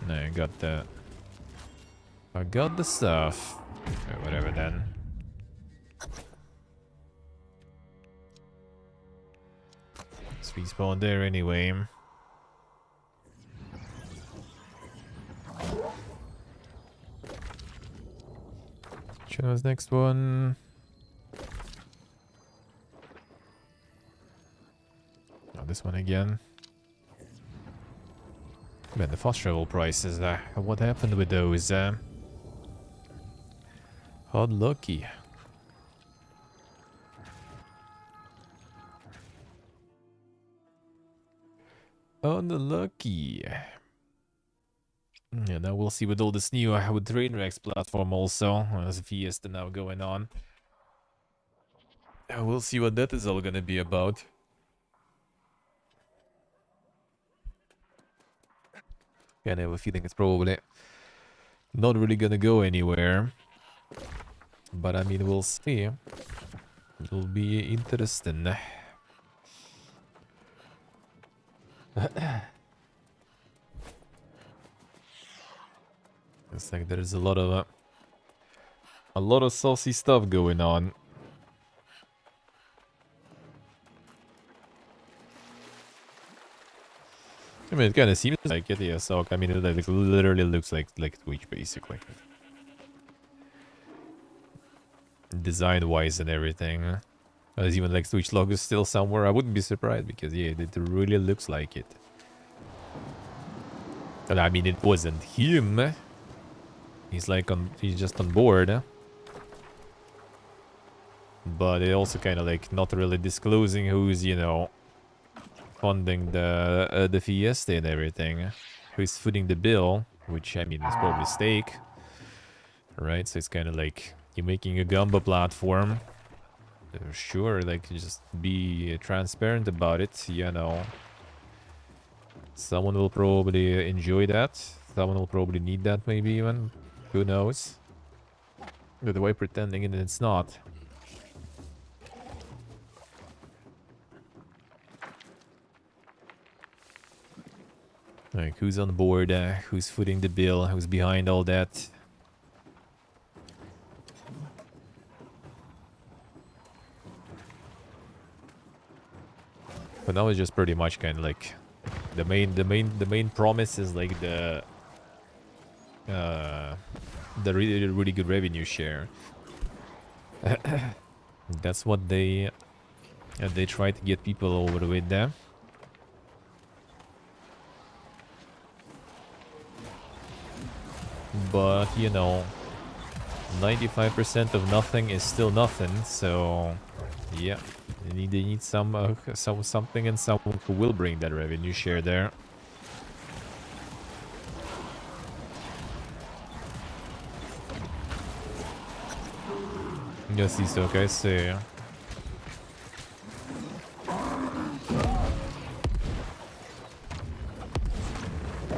S1: No, I got the... I got the stuff. Or whatever then. Let's respawn there anyway. Which was next one? Oh, this one again. Man, the fast travel prices, what happened with those? Unlucky. Unlucky. Yeah, now we'll see with all this new with Trainwreck's platform also. There's a Fiesta now going on. We'll see what that is all gonna be about. Yeah, I have a feeling it's probably not really gonna go anywhere. But I mean, we'll see. It'll be interesting. It's like there's a lot of saucy stuff going on. I mean, it kind of seems like it, yeah. So I mean, it like, literally looks like Twitch, basically, design-wise and everything. There's even like Twitch logo still somewhere. I wouldn't be surprised because yeah, it really looks like it. And I mean, it wasn't him. He's like he's just on board. But it also kind of like not really disclosing who's, you know, funding the Fiesta and everything. Who's footing the bill, which I mean is probably Stake. Right, so it's kind of like you're making a Gumbo platform. Sure, like just be transparent about it, you know. Someone will probably enjoy that. Someone will probably need that, maybe even. Who knows? But the way pretending it, it's not. Like, who's on board? Who's footing the bill? Who's behind all that? But now it's just pretty much kind of like the main promise is like the really good revenue share. That's what they try to get people over with them. But you know, 95% of nothing is still nothing. So yeah, they need something and someone who will bring that revenue share there. Yes, it's okay. See.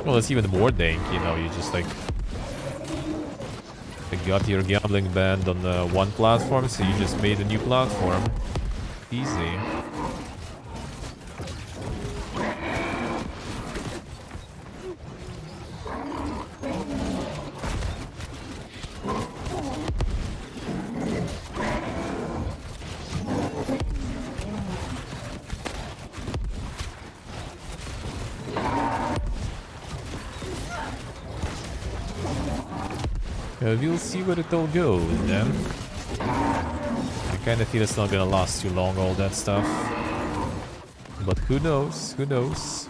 S1: Well, it's even more dank, you know. You just like got your gambling banned on one platform, so you just made a new platform. Easy. We'll see where it all goes then. I kind of feel it's not gonna last too long, all that stuff. But who knows? Who knows?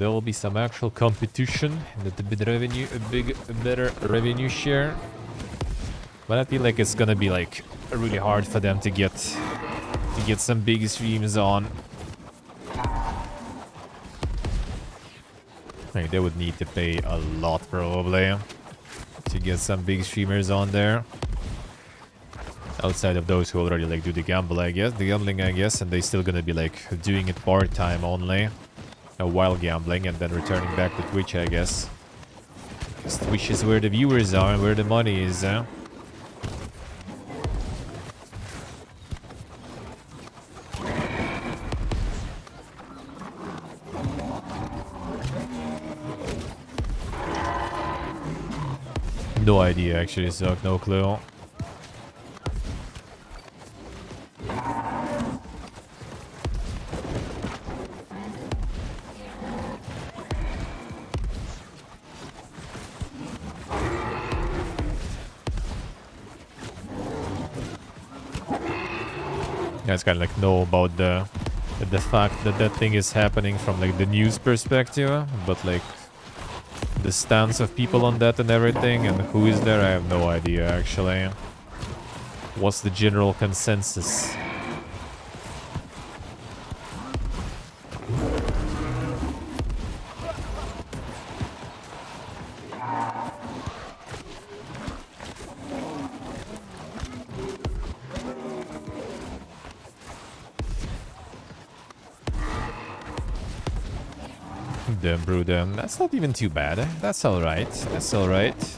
S1: there will be some actual competition and a bit revenue, a better revenue share. But I feel like it's gonna be like really hard for them to get some big streams on. Like they would need to pay a lot probably to get some big streamers on there. Outside of those who already like do the gambling, I guess, and they still gonna be like doing it part-time only, while gambling, and then returning back to Twitch, I guess. 'Cause Twitch is where the viewers are and where the money is, huh? No idea, actually, so no clue. You guys kind of like know about the fact that that thing is happening from like the news perspective, but like the stance of people on that and everything and who is there, I have no idea actually. What's the general consensus? Damn, bro, damn. That's not even too bad. That's alright. That's alright.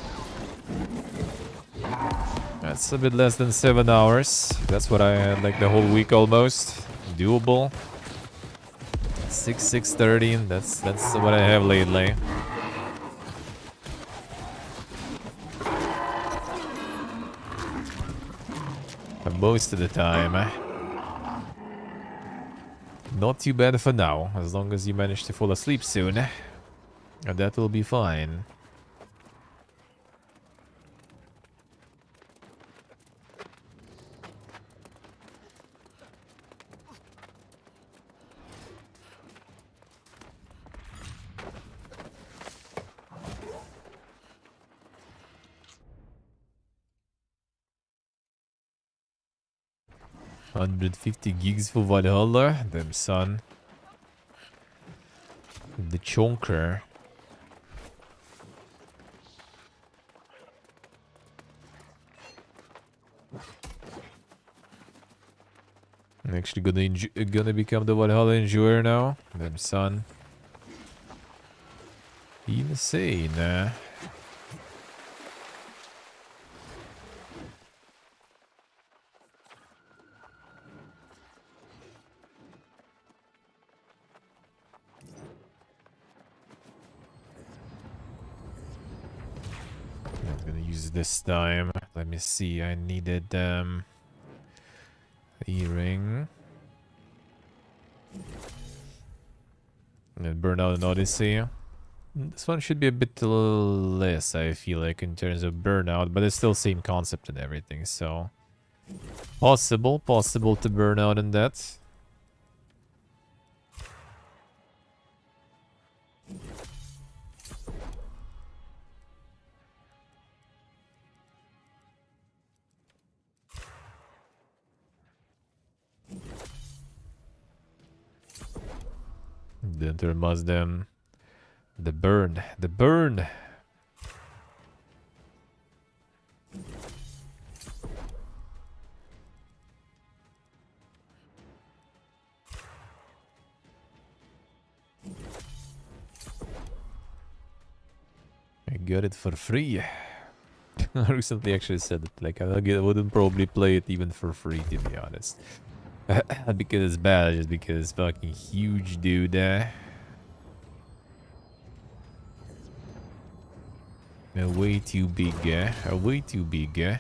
S1: That's a bit less than 7 hours. That's what I had like the whole week almost. Doable. 6:13. That's what I have lately. But most of the time. Not too bad for now, as long as you manage to fall asleep soon. And that will be fine. $150 for Valhalla. Damn, son. The chonker. I'm actually gonna become the Valhalla enjoyer now. Damn, son. Insane. This time, let me see. I needed E-ring and Burnout and Odyssey. This one should be a bit less, I feel like, in terms of burnout, but it's still same concept and everything. So possible to burn out in that. Then there must them. The burn. I got it for free. I recently actually said that, like, I wouldn't probably play it even for free, to be honest. Because it's bad, just because it's fucking huge, dude. Way too big, way too big.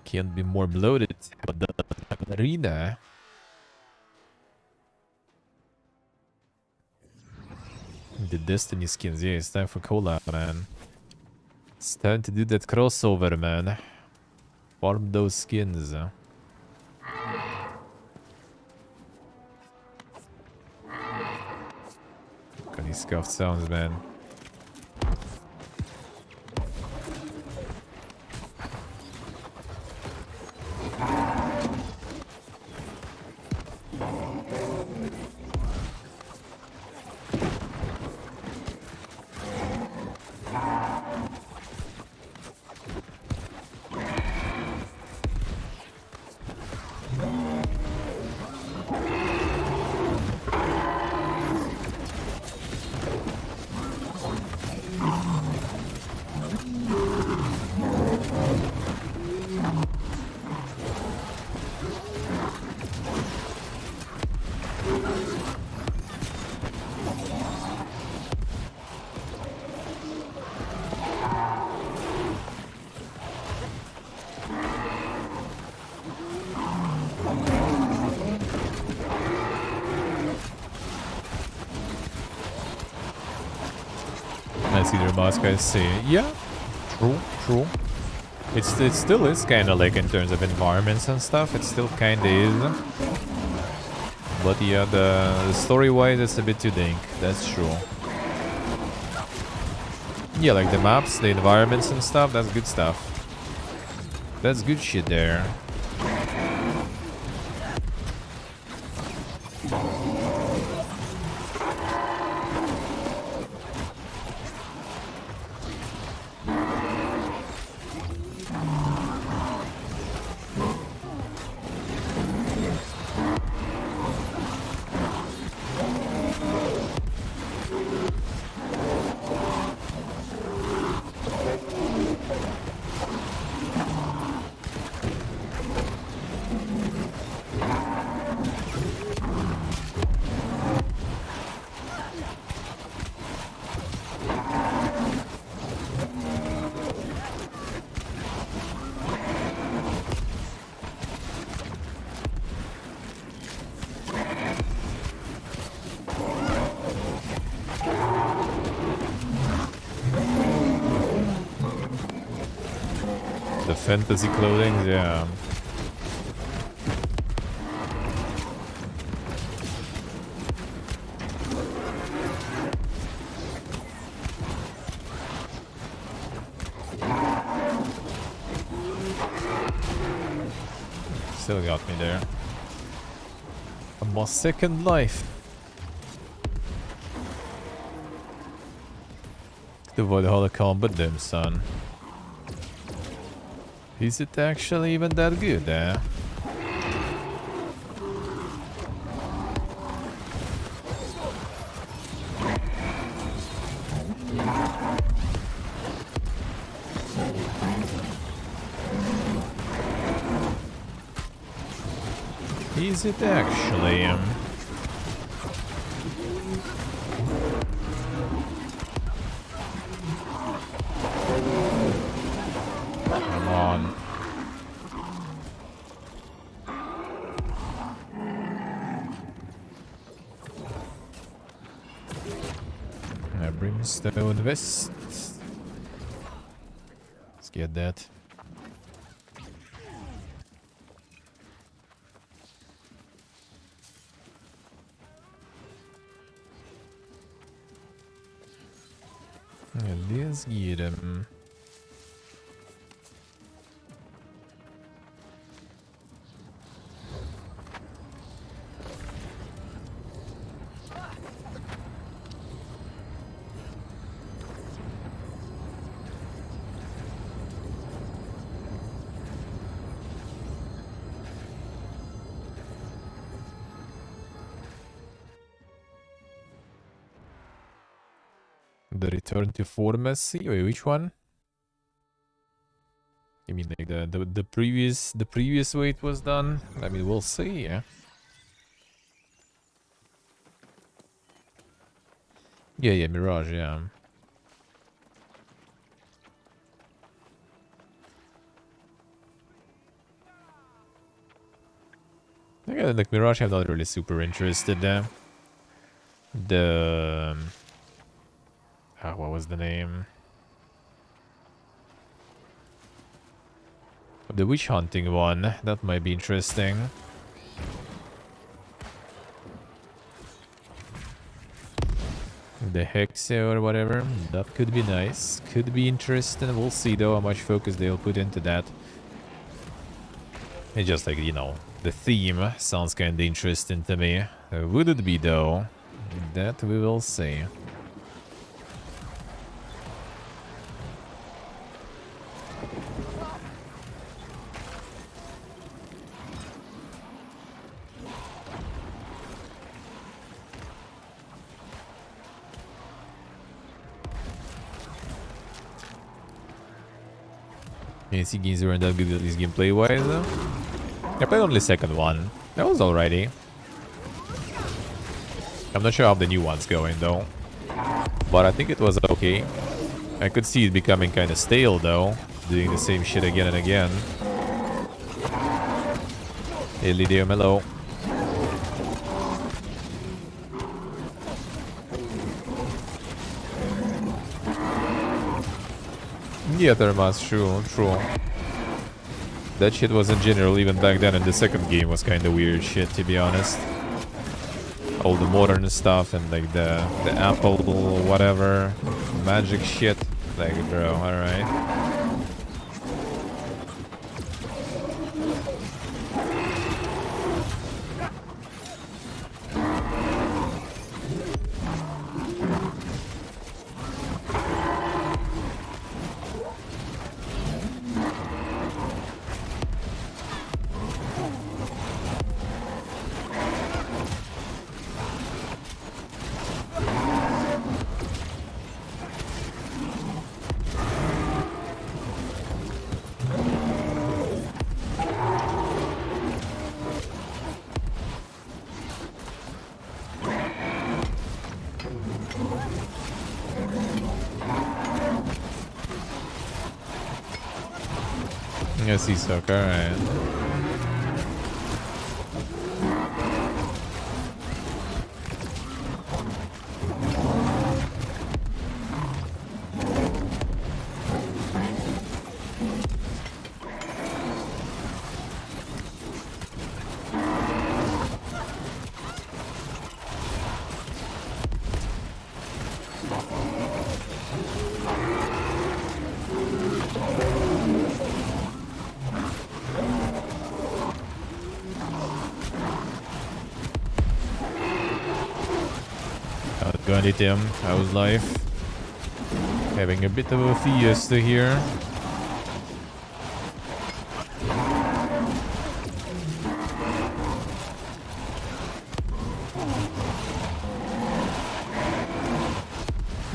S1: Can't be more bloated. But the arena. The Destiny skins. Yeah, it's time for collab, man. It's time to do that crossover, man. Farm those skins. Look at these scuffed sounds, man. I see the boss guys say, yeah, true. It still is kind of like in terms of environments and stuff. It still kind of is. But yeah, the story-wise, it's a bit too dank. That's true. Yeah, like the maps, the environments and stuff. That's good stuff. That's good shit there. The fantasy clothing, yeah. Still got me there. A more second life. To avoid all the combat them, son. Is it actually even that good, eh? Is it actually? Come on. Brimstone vest. Let's get that. Let's get him. The return to formacy. Wait, which one? You mean like the previous way it was done? I mean, we'll see, yeah. Yeah, Mirage, yeah. I guess like Mirage, I'm not really super interested. The What was the name? The witch hunting one. That might be interesting. The Hexe or whatever. That could be nice. Could be interesting. We'll see though how much focus they'll put into that. It's just like, you know, the theme sounds kind of interesting to me. Would it be though? That we will see. AC games weren't that good at least gameplay wise though. I played only the second one. That was alrighty. I'm not sure how the new one's going though. But I think it was okay. I could see it becoming kind of stale though. Doing the same shit again and again. Hey Lydia, hello. Yeah, Thermas, true. That shit was in general, even back then in the second game, was kind of weird shit, to be honest. All the modern stuff and like the apple, whatever, magic shit. Like, bro, alright. I see Soak, alright. Got it, how's life? Having a bit of a fiesta here.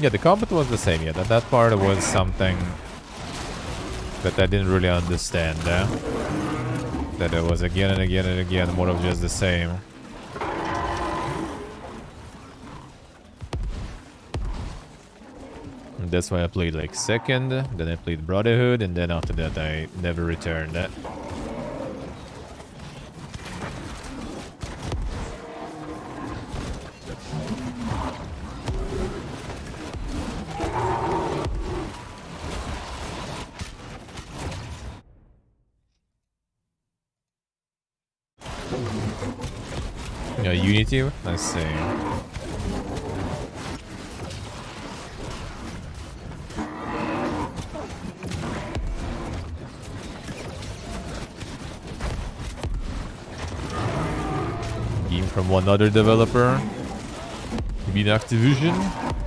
S1: Yeah, the combat was the same, yeah. That part was something that I didn't really understand. That it was again and again and again more of just the same. That's why I played like second, then I played Brotherhood, and then after that I never returned that. Yeah, Unity, let's see. From one other developer. Maybe in Activision.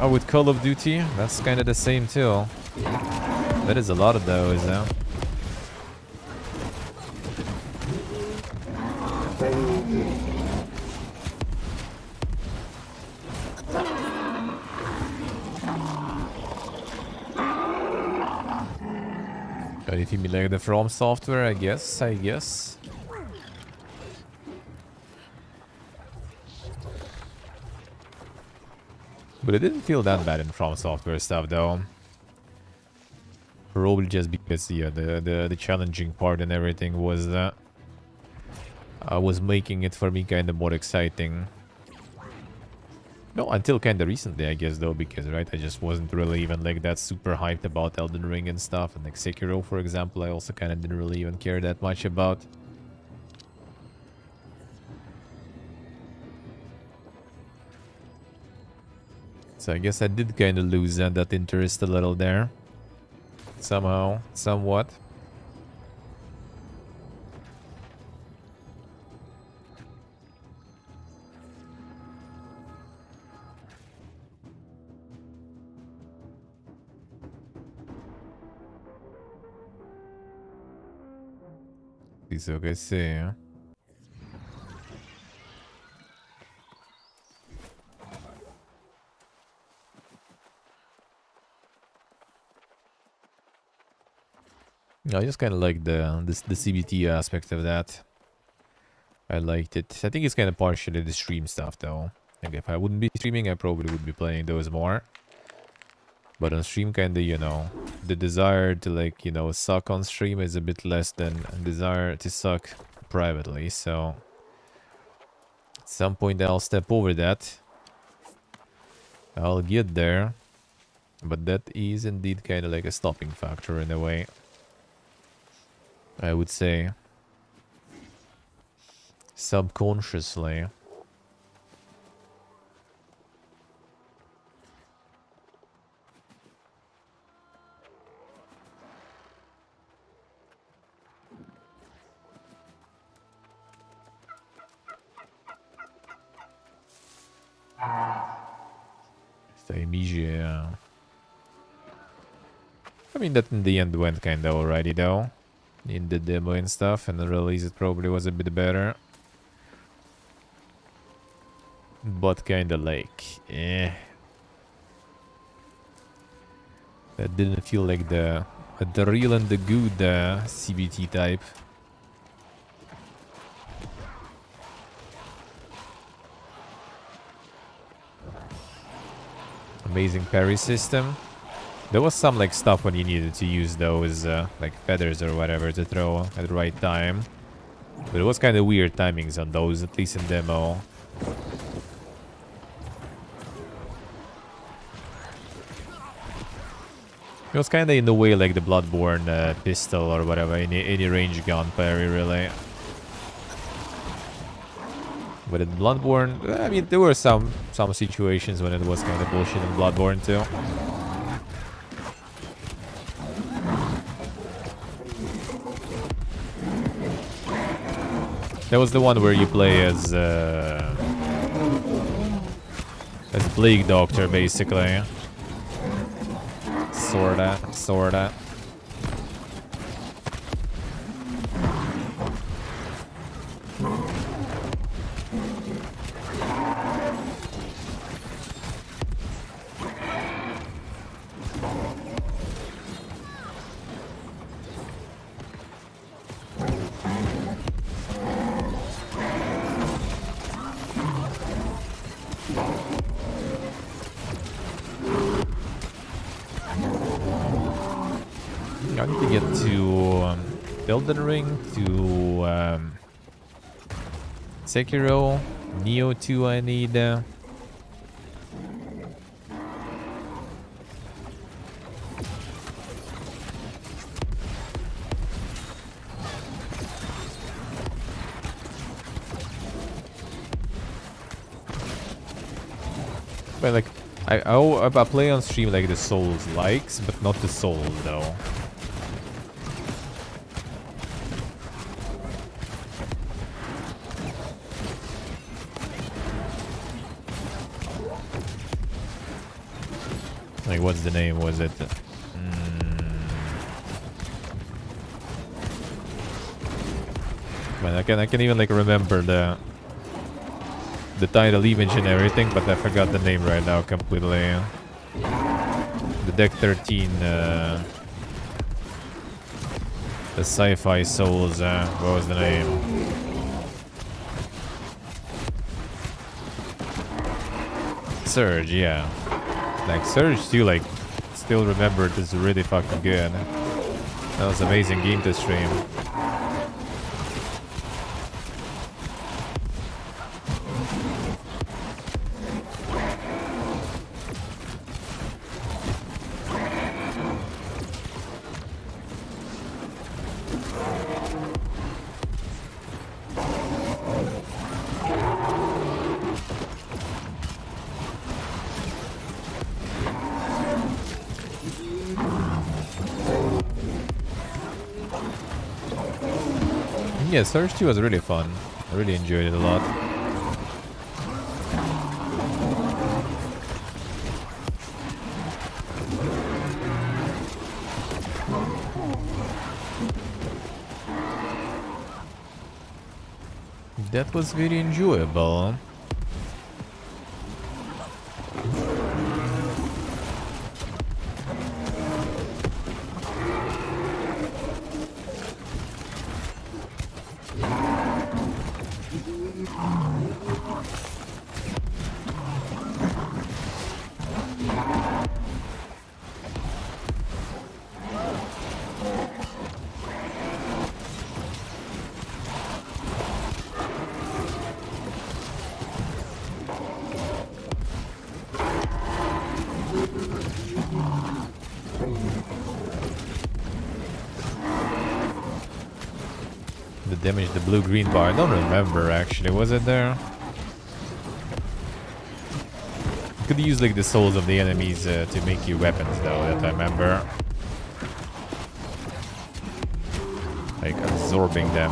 S1: Oh, with Call of Duty. That's kind of the same too. That is a lot of those, though. Anything like the From Software, I guess. But it didn't feel that bad in From Software stuff, though. Probably just because, yeah, the challenging part and everything was was making it for me kind of more exciting. No, until kind of recently, I guess, though, because, right, I just wasn't really even, like, that super hyped about Elden Ring and stuff. And, like, Sekiro, for example, I also kind of didn't really even care that much about. So I guess I did kind of lose that interest a little there. Somehow, somewhat. Isso que sei. I just kind of like the CBT aspect of that. I liked it. I think it's kind of partially the stream stuff, though. Like, if I wouldn't be streaming, I probably would be playing those more. But on stream, kind of, you know, the desire to, like, you know, suck on stream is a bit less than desire to suck privately. So at some point, I'll step over that. I'll get there. But that is indeed kind of like a stopping factor in a way, I would say. Subconsciously. Yeah. I mean, that in the end went kind of alrighty, though. In the demo and stuff, and the release it probably was a bit better. But kind of like, eh. That didn't feel like the real and the good CBT type. Amazing parry system. There was some like stuff when you needed to use those like feathers or whatever to throw at the right time. But it was kind of weird timings on those, at least in demo. It was kind of in the way like the Bloodborne pistol or whatever, any range gun parry really. But in Bloodborne, I mean, there were some situations when it was kind of bullshit in Bloodborne too. That was the one where you play as Plague Doctor, basically. Sorta. I need to get to Elden Ring, to Sekiro, Neo 2 I need. But like, I play on stream like the Souls likes, but not the Souls though. Like, what's the name? Was it? Man, I can even like remember the title image and everything, but I forgot the name right now completely. The Deck 13, the Sci-Fi Souls. What was the name? Surge, yeah. Like, Surge too, like, still remembered is really fucking good. That was an amazing game to stream. Yeah, Surge 2 was really fun. I really enjoyed it a lot. That was very enjoyable. The damage, the blue-green bar. I don't remember actually. Was it there? You could use like the souls of the enemies to make you weapons, though. That I remember. Like absorbing them.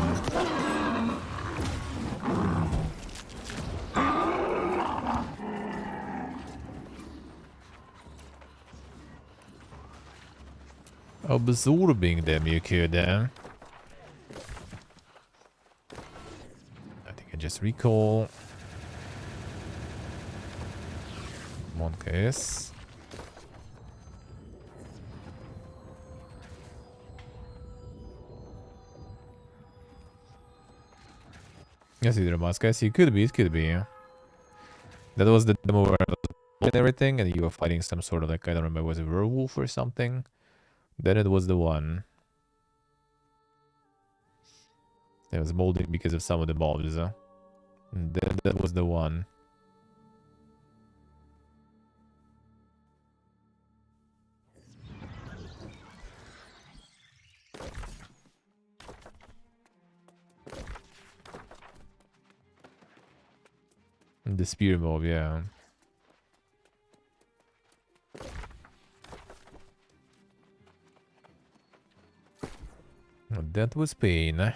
S1: Absorbing them, you could. Just recall. One case. Yes, either mask. I see. It could be. It could be. That was the demo where I was and everything, and you were fighting some sort of like, I don't remember, was it a werewolf or something? Then it was the one. It was molding because of some of the mobs. And then that was the one. The spear mob, yeah. Well, that was pain.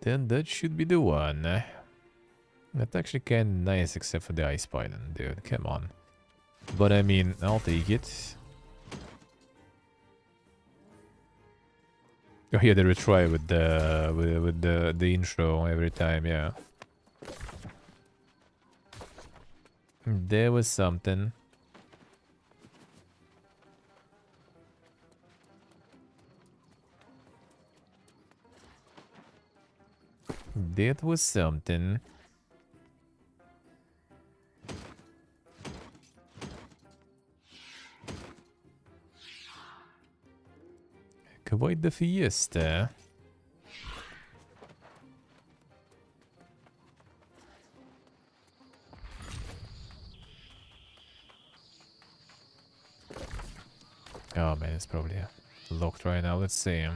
S1: Then that should be the one. That's actually kind of nice, except for the ice pylon, dude. Come on. But I mean, I'll take it. Oh yeah, they retry with the intro every time, yeah. There was something. That was something. Quite the fiesta. Oh man, it's probably locked right now. Let's see.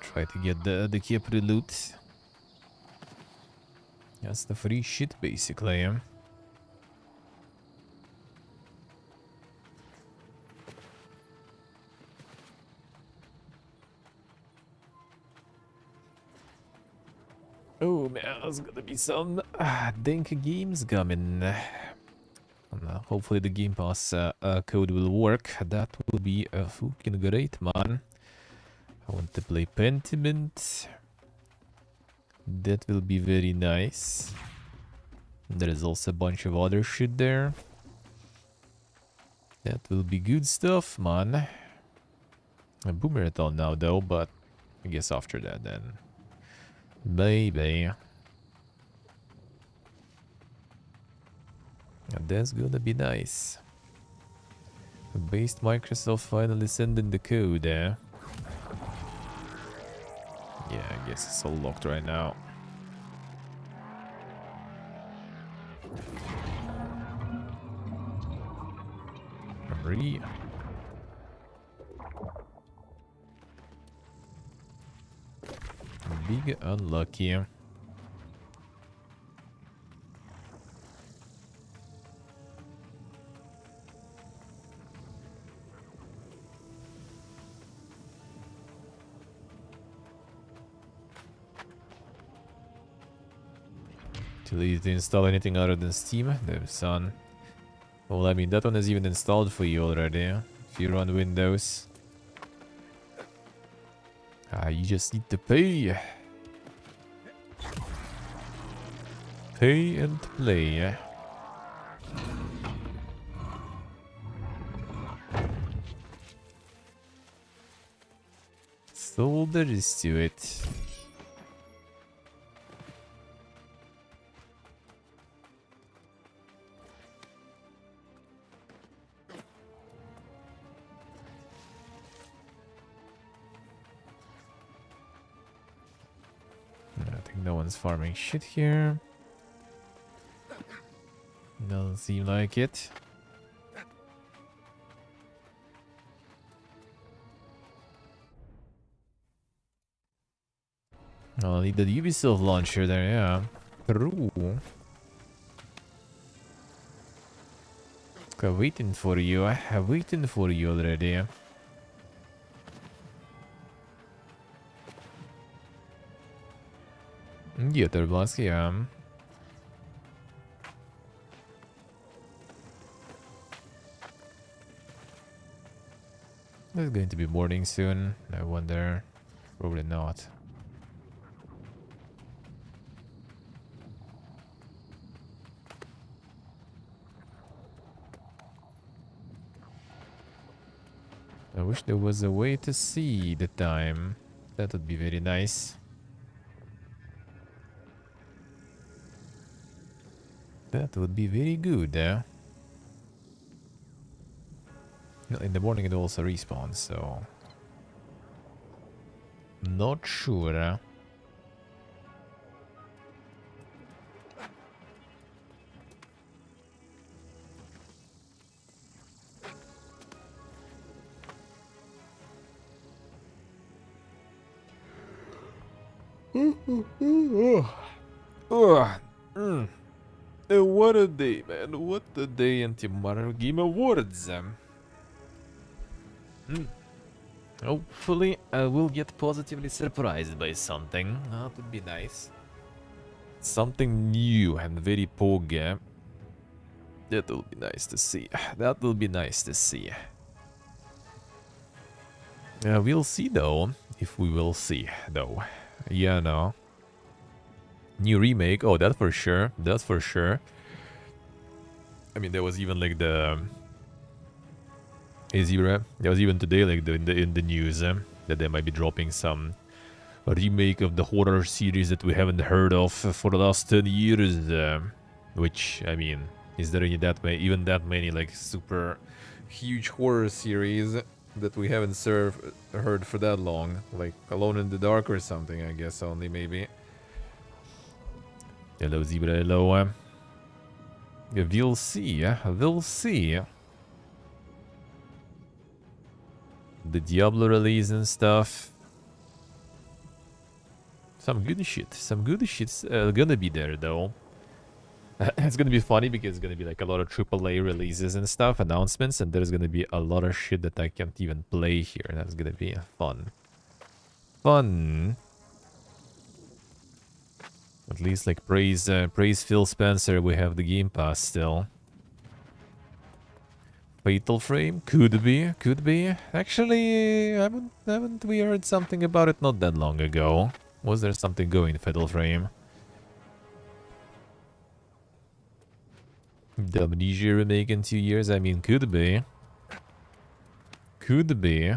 S1: Try to get the capital loot. That's the free shit, basically. Yeah? Oh man, there's gonna be some dank games coming. Hopefully the Game Pass code will work. That will be fucking great, man. I want to play Pentiment. That will be very nice. There is also a bunch of other shit there. That will be good stuff, man. A Boomerang now, though, but I guess after that, then. Maybe. And that's gonna be nice. Based Microsoft finally sending the code, eh? Yeah, I guess it's all locked right now. Re. Big unlucky. Too lazy to install anything other than Steam? No, son. Well, I mean, that one is even installed for you already. If you run Windows. You just need to pay. Pay and play. That's all there is to it. I think no one's farming shit here. Doesn't seem like it. I'll need the Ubisoft launcher there, yeah. True. I'm waiting for you. I'm waiting for you already. Yeah, Turboski, yeah. It's going to be morning soon. I wonder. Probably not. I wish there was a way to see the time. That would be very nice. That would be very good, eh? In the morning it also respawns, so... Not sure, eh? What a day, man. What a day in tomorrow Game Awards. Hopefully I will get positively surprised by something. That would be nice. Something new and very pogy. That will be nice to see. That will be nice to see. We'll see though. If we will see though. Yeah, no. New remake. Oh, that for sure. That's for sure. I mean, there was even like the Azira. There was even today like in the news that they might be dropping some remake of the horror series that we haven't heard of for the last 10 years. Which, I mean, is there any even that many like super huge horror series that we haven't heard for that long? Like Alone in the Dark or something, I guess only maybe. Hello Zebra, hello. Yeah, we'll see, we'll see. The Diablo release and stuff. Some good shit's gonna be there though. It's gonna be funny because it's gonna be like a lot of AAA releases and stuff, announcements, and there's gonna be a lot of shit that I can't even play here. That's gonna be fun. Fun. At least like praise Phil Spencer, we have the Game Pass still. Fatal Frame? Could be, could be. Actually, haven't we heard something about it not that long ago? Was there something going, Fatal Frame? The Amnesia remake in 2 years? I mean, could be. Could be.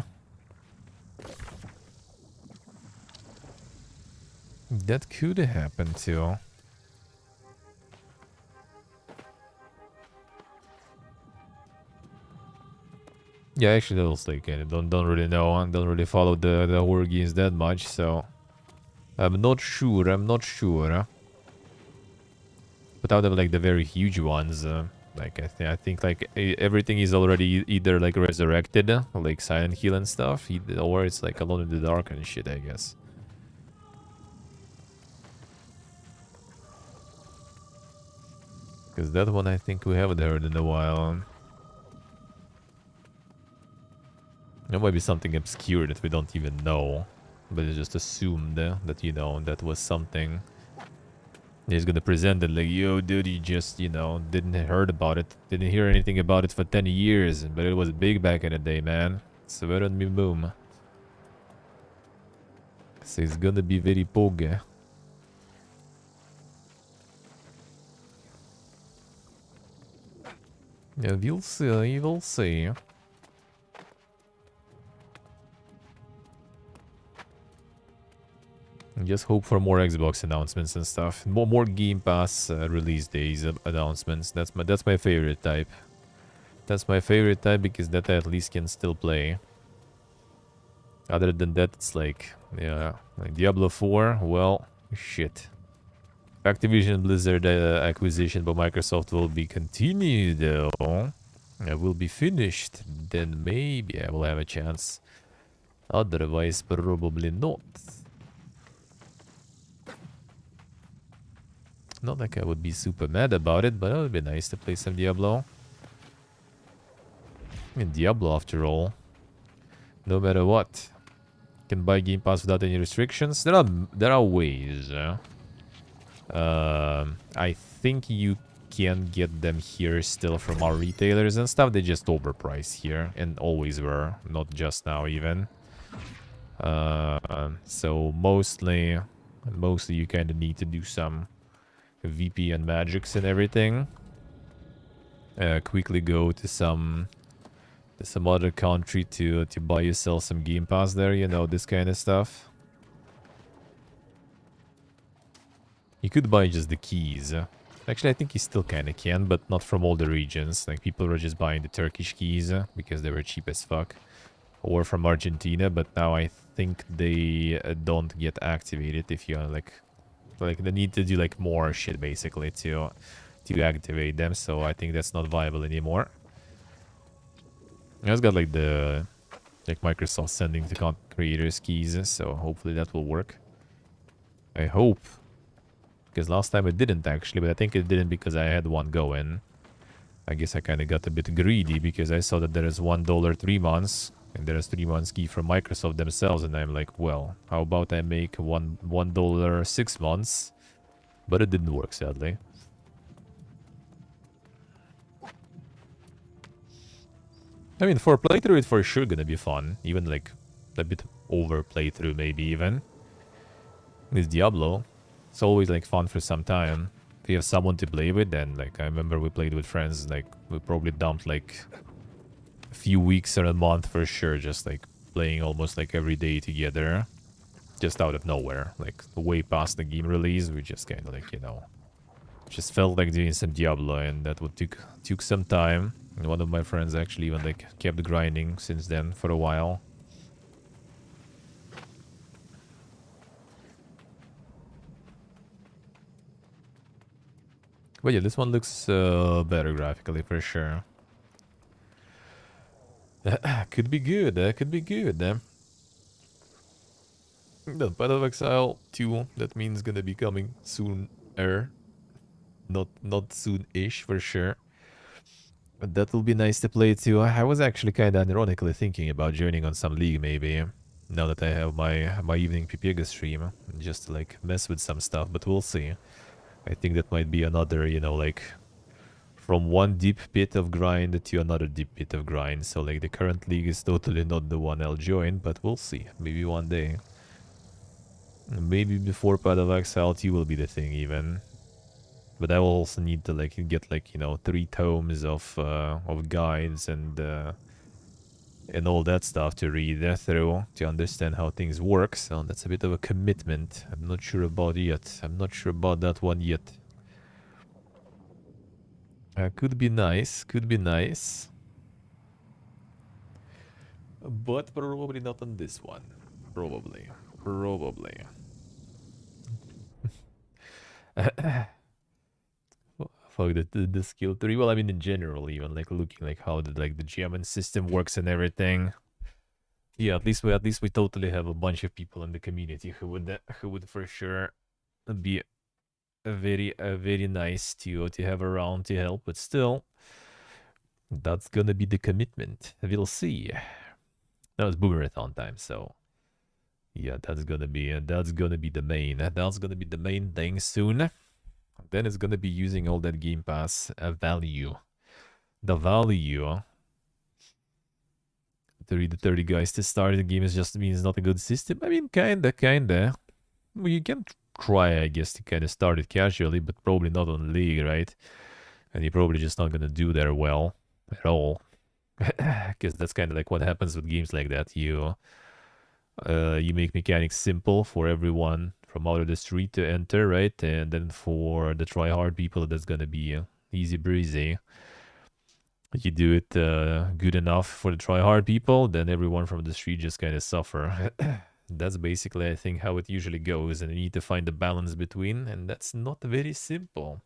S1: That could happen too. Yeah, actually, that was like don't really know. I don't really follow the horror games that much, so I'm not sure. I'm not sure. But out of like the very huge ones, Like I think like everything is already either like resurrected, like Silent Hill and stuff, or it's like Alone in the Dark and shit, I guess. Because that one I think we haven't heard in a while. There might be something obscure that we don't even know, but it's just assumed that, you know, that was something. He's gonna present it like, yo, dude, you just, you know, didn't heard about it, didn't hear anything about it for 10 years, but it was big back in the day, man. Swear on me, boom. So it's gonna be very poge. Yeah, we'll see, we'll see. Just hope for more Xbox announcements and stuff. More Game Pass release days announcements. That's my favorite type. That's my favorite type because that I at least can still play. Other than that, it's like, yeah, like Diablo 4, well, shit. Activision Blizzard acquisition by Microsoft will be continued, though. It will be finished, then maybe I will have a chance. Otherwise, probably not. Not like I would be super mad about it, but it would be nice to play some Diablo. I mean, Diablo, after all. No matter what. Can buy Game Pass without any restrictions. There are ways. I think you can get them here still from our retailers and stuff. They just overpriced here and always were, not just now even. So mostly you kind of need to do some VPN magics and everything. Quickly go to some other country to buy yourself some Game Pass there, you know, this kind of stuff. You could buy just the keys. Actually, I think you still kind of can, but not from all the regions. Like, people were just buying the Turkish keys because they were cheap as fuck. Or from Argentina, but now I think they don't get activated if you like they need to do like more shit basically to activate them. So I think that's not viable anymore. I just got like the Microsoft sending to content creators keys, so hopefully that will work. I hope. Because last time it didn't actually, but I think it didn't because I had one going. I guess I kind of got a bit greedy because I saw that there is $1 3 months and there is 3 months key from Microsoft themselves, and I'm like, well, how about I make $1 6 months? But it didn't work, sadly. I mean, for playthrough, it's for sure gonna be fun. Even like a bit over playthrough, maybe even. With Diablo, it's always like fun for some time. If you have someone to play with, then like I remember we played with friends, like we probably dumped like a few weeks or a month for sure, just like playing almost like every day together. Just out of nowhere, like way past the game release, we just kind of like, you know, just felt like doing some Diablo, and that would took some time. And one of my friends actually even like kept grinding since then for a while. But yeah, this one looks better graphically for sure. Could be good, could be good. The Path of Exile 2, that means gonna be coming soon-er. Not soon-ish for sure. But that will be nice to play too. I was actually kind of ironically thinking about joining on some league maybe. Now that I have my evening Pipiega stream. Just to like mess with some stuff, but we'll see. I think that might be another, you know, like from one deep pit of grind to another deep pit of grind. So like the current league is totally not the one I'll join, but we'll see. Maybe one day. Maybe before Path of Exile 2 will be the thing even. But I will also need to like get like, you know, 3 tomes of guides and all that stuff to read through to understand how things work. So that's a bit of a commitment. I'm not sure about yet. I'm not sure about that one yet. Could be nice. Could be nice. But probably not on this one. Probably. fuck the skill tree. Well, I mean in general, even like looking like how the German system works and everything. Yeah, at least we totally have a bunch of people in the community who would for sure be very nice to have around to help. But still, that's gonna be the commitment. We'll see. That was Boomerthon time, so yeah, that's gonna be the main thing soon. Then it's gonna be using all that Game Pass value. The value 30 guys to start the game is just means not a good system. I mean, kinda. Well, you can try, I guess, to kind of start it casually, but probably not on League, right? And you're probably just not gonna do that well at all, because that's kind of like what happens with games like that. You make mechanics simple for everyone from out of the street to enter, right? And then for the try hard people, that's gonna be easy breezy. You do it good enough for the try hard people, then everyone from the street just kind of suffer. That's basically, I think, how it usually goes, and you need to find the balance between, and that's not very simple.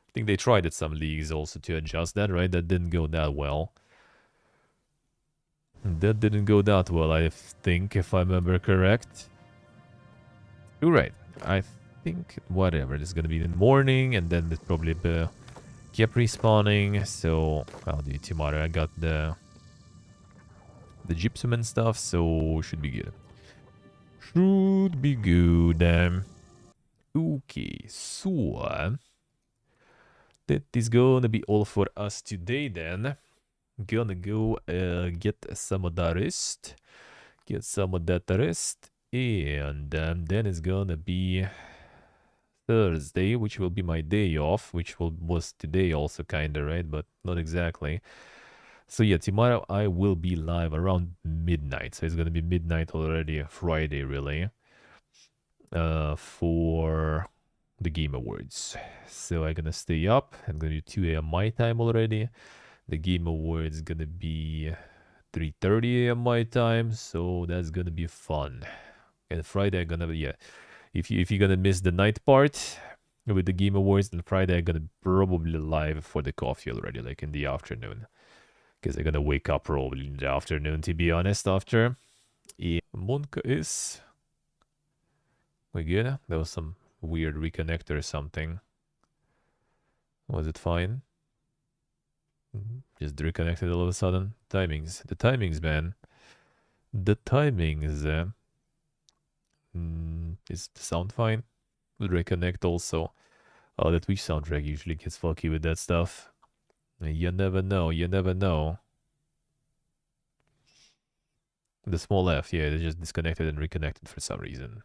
S1: I think they tried at some leagues also to adjust that, right? That didn't go that well. That didn't go that well, I think, if I remember correct. You're right. I think whatever. It's gonna be in the morning, and then it's probably kept respawning. So I'll do it tomorrow. I got the gypsum and stuff, so should be good. Should be good. Okay, so that is gonna be all for us today then. Gonna go get some of that rest. Get some of that rest. And then it's gonna be Thursday, which will be my day off, which was today also kinda, right? But not exactly. So yeah, tomorrow I will be live around midnight. So it's gonna be midnight already, Friday really. For the Game Awards. So I'm gonna stay up. I'm gonna do 2 a.m. my time already. The Game Awards gonna be 3:30 a.m. my time. So that's gonna be fun. And Friday I'm gonna be if you're gonna miss the night part with the Game Awards, then Friday I'm gonna probably live for the coffee already, like in the afternoon. Because I'm gonna wake up probably in the afternoon, to be honest, after. Yeah. Monka is we good? There was some weird reconnect or something. Was it fine? Just reconnected all of a sudden. Timings. The timings, man. The timings. Is the sound fine? Would reconnect also. Oh, the Twitch soundtrack usually gets funky with that stuff. You never know. You never know. The small F, yeah, they just disconnected and reconnected for some reason.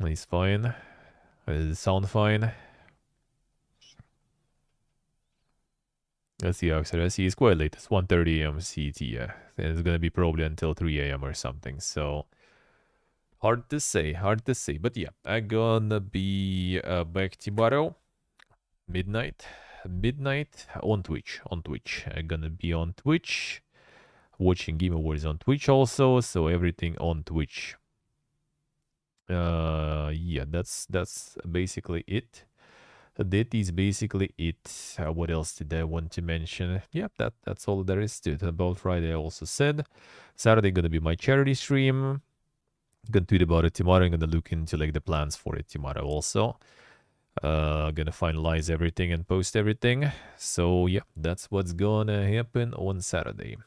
S1: He's fine. Does it sound fine? Let's see, Oxford. I see it's quite late. It's 1:30 a.m. CET, yeah. And it's gonna be probably until 3 a.m. or something. So hard to say, hard to say. But yeah, I'm gonna be back tomorrow, midnight on Twitch. I'm gonna be on Twitch, watching Game Awards on Twitch also. So everything on Twitch. Yeah, that's basically it. That is basically it. What else did I want to mention? Yeah, that's all there is to it. About Friday, I also said. Saturday gonna be my charity stream. Gonna tweet about it tomorrow. I'm gonna look into like the plans for it tomorrow also. Gonna finalize everything and post everything. So yeah, that's what's gonna happen on Saturday.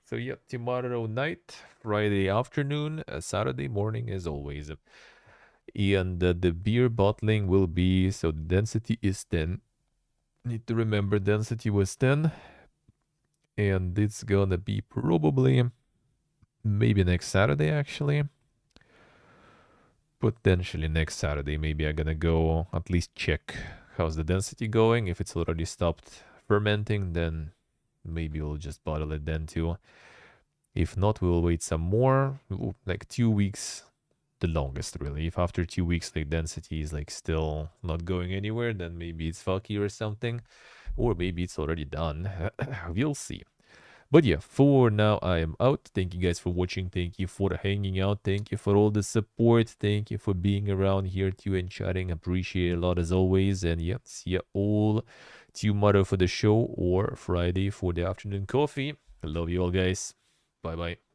S1: So yeah, tomorrow night, Friday afternoon, Saturday morning as always. And the beer bottling will be, so the density is 10. Need to remember density was 10. And it's gonna be probably maybe next Saturday actually. Potentially next Saturday. Maybe I'm gonna go at least check how's the density going. If it's already stopped fermenting, then maybe we'll just bottle it then too. If not, we'll wait some more, like 2 weeks, the longest really. If after 2 weeks like density is like still not going anywhere, then maybe it's funky or something, or maybe it's already done. We'll see. But yeah, for now, I am out. Thank you guys for watching. Thank you for hanging out. Thank you for all the support. Thank you for being around here too and chatting. Appreciate it a lot as always. And yeah, see ya all tomorrow for the show or Friday for the afternoon coffee. I love you all, guys. Bye bye.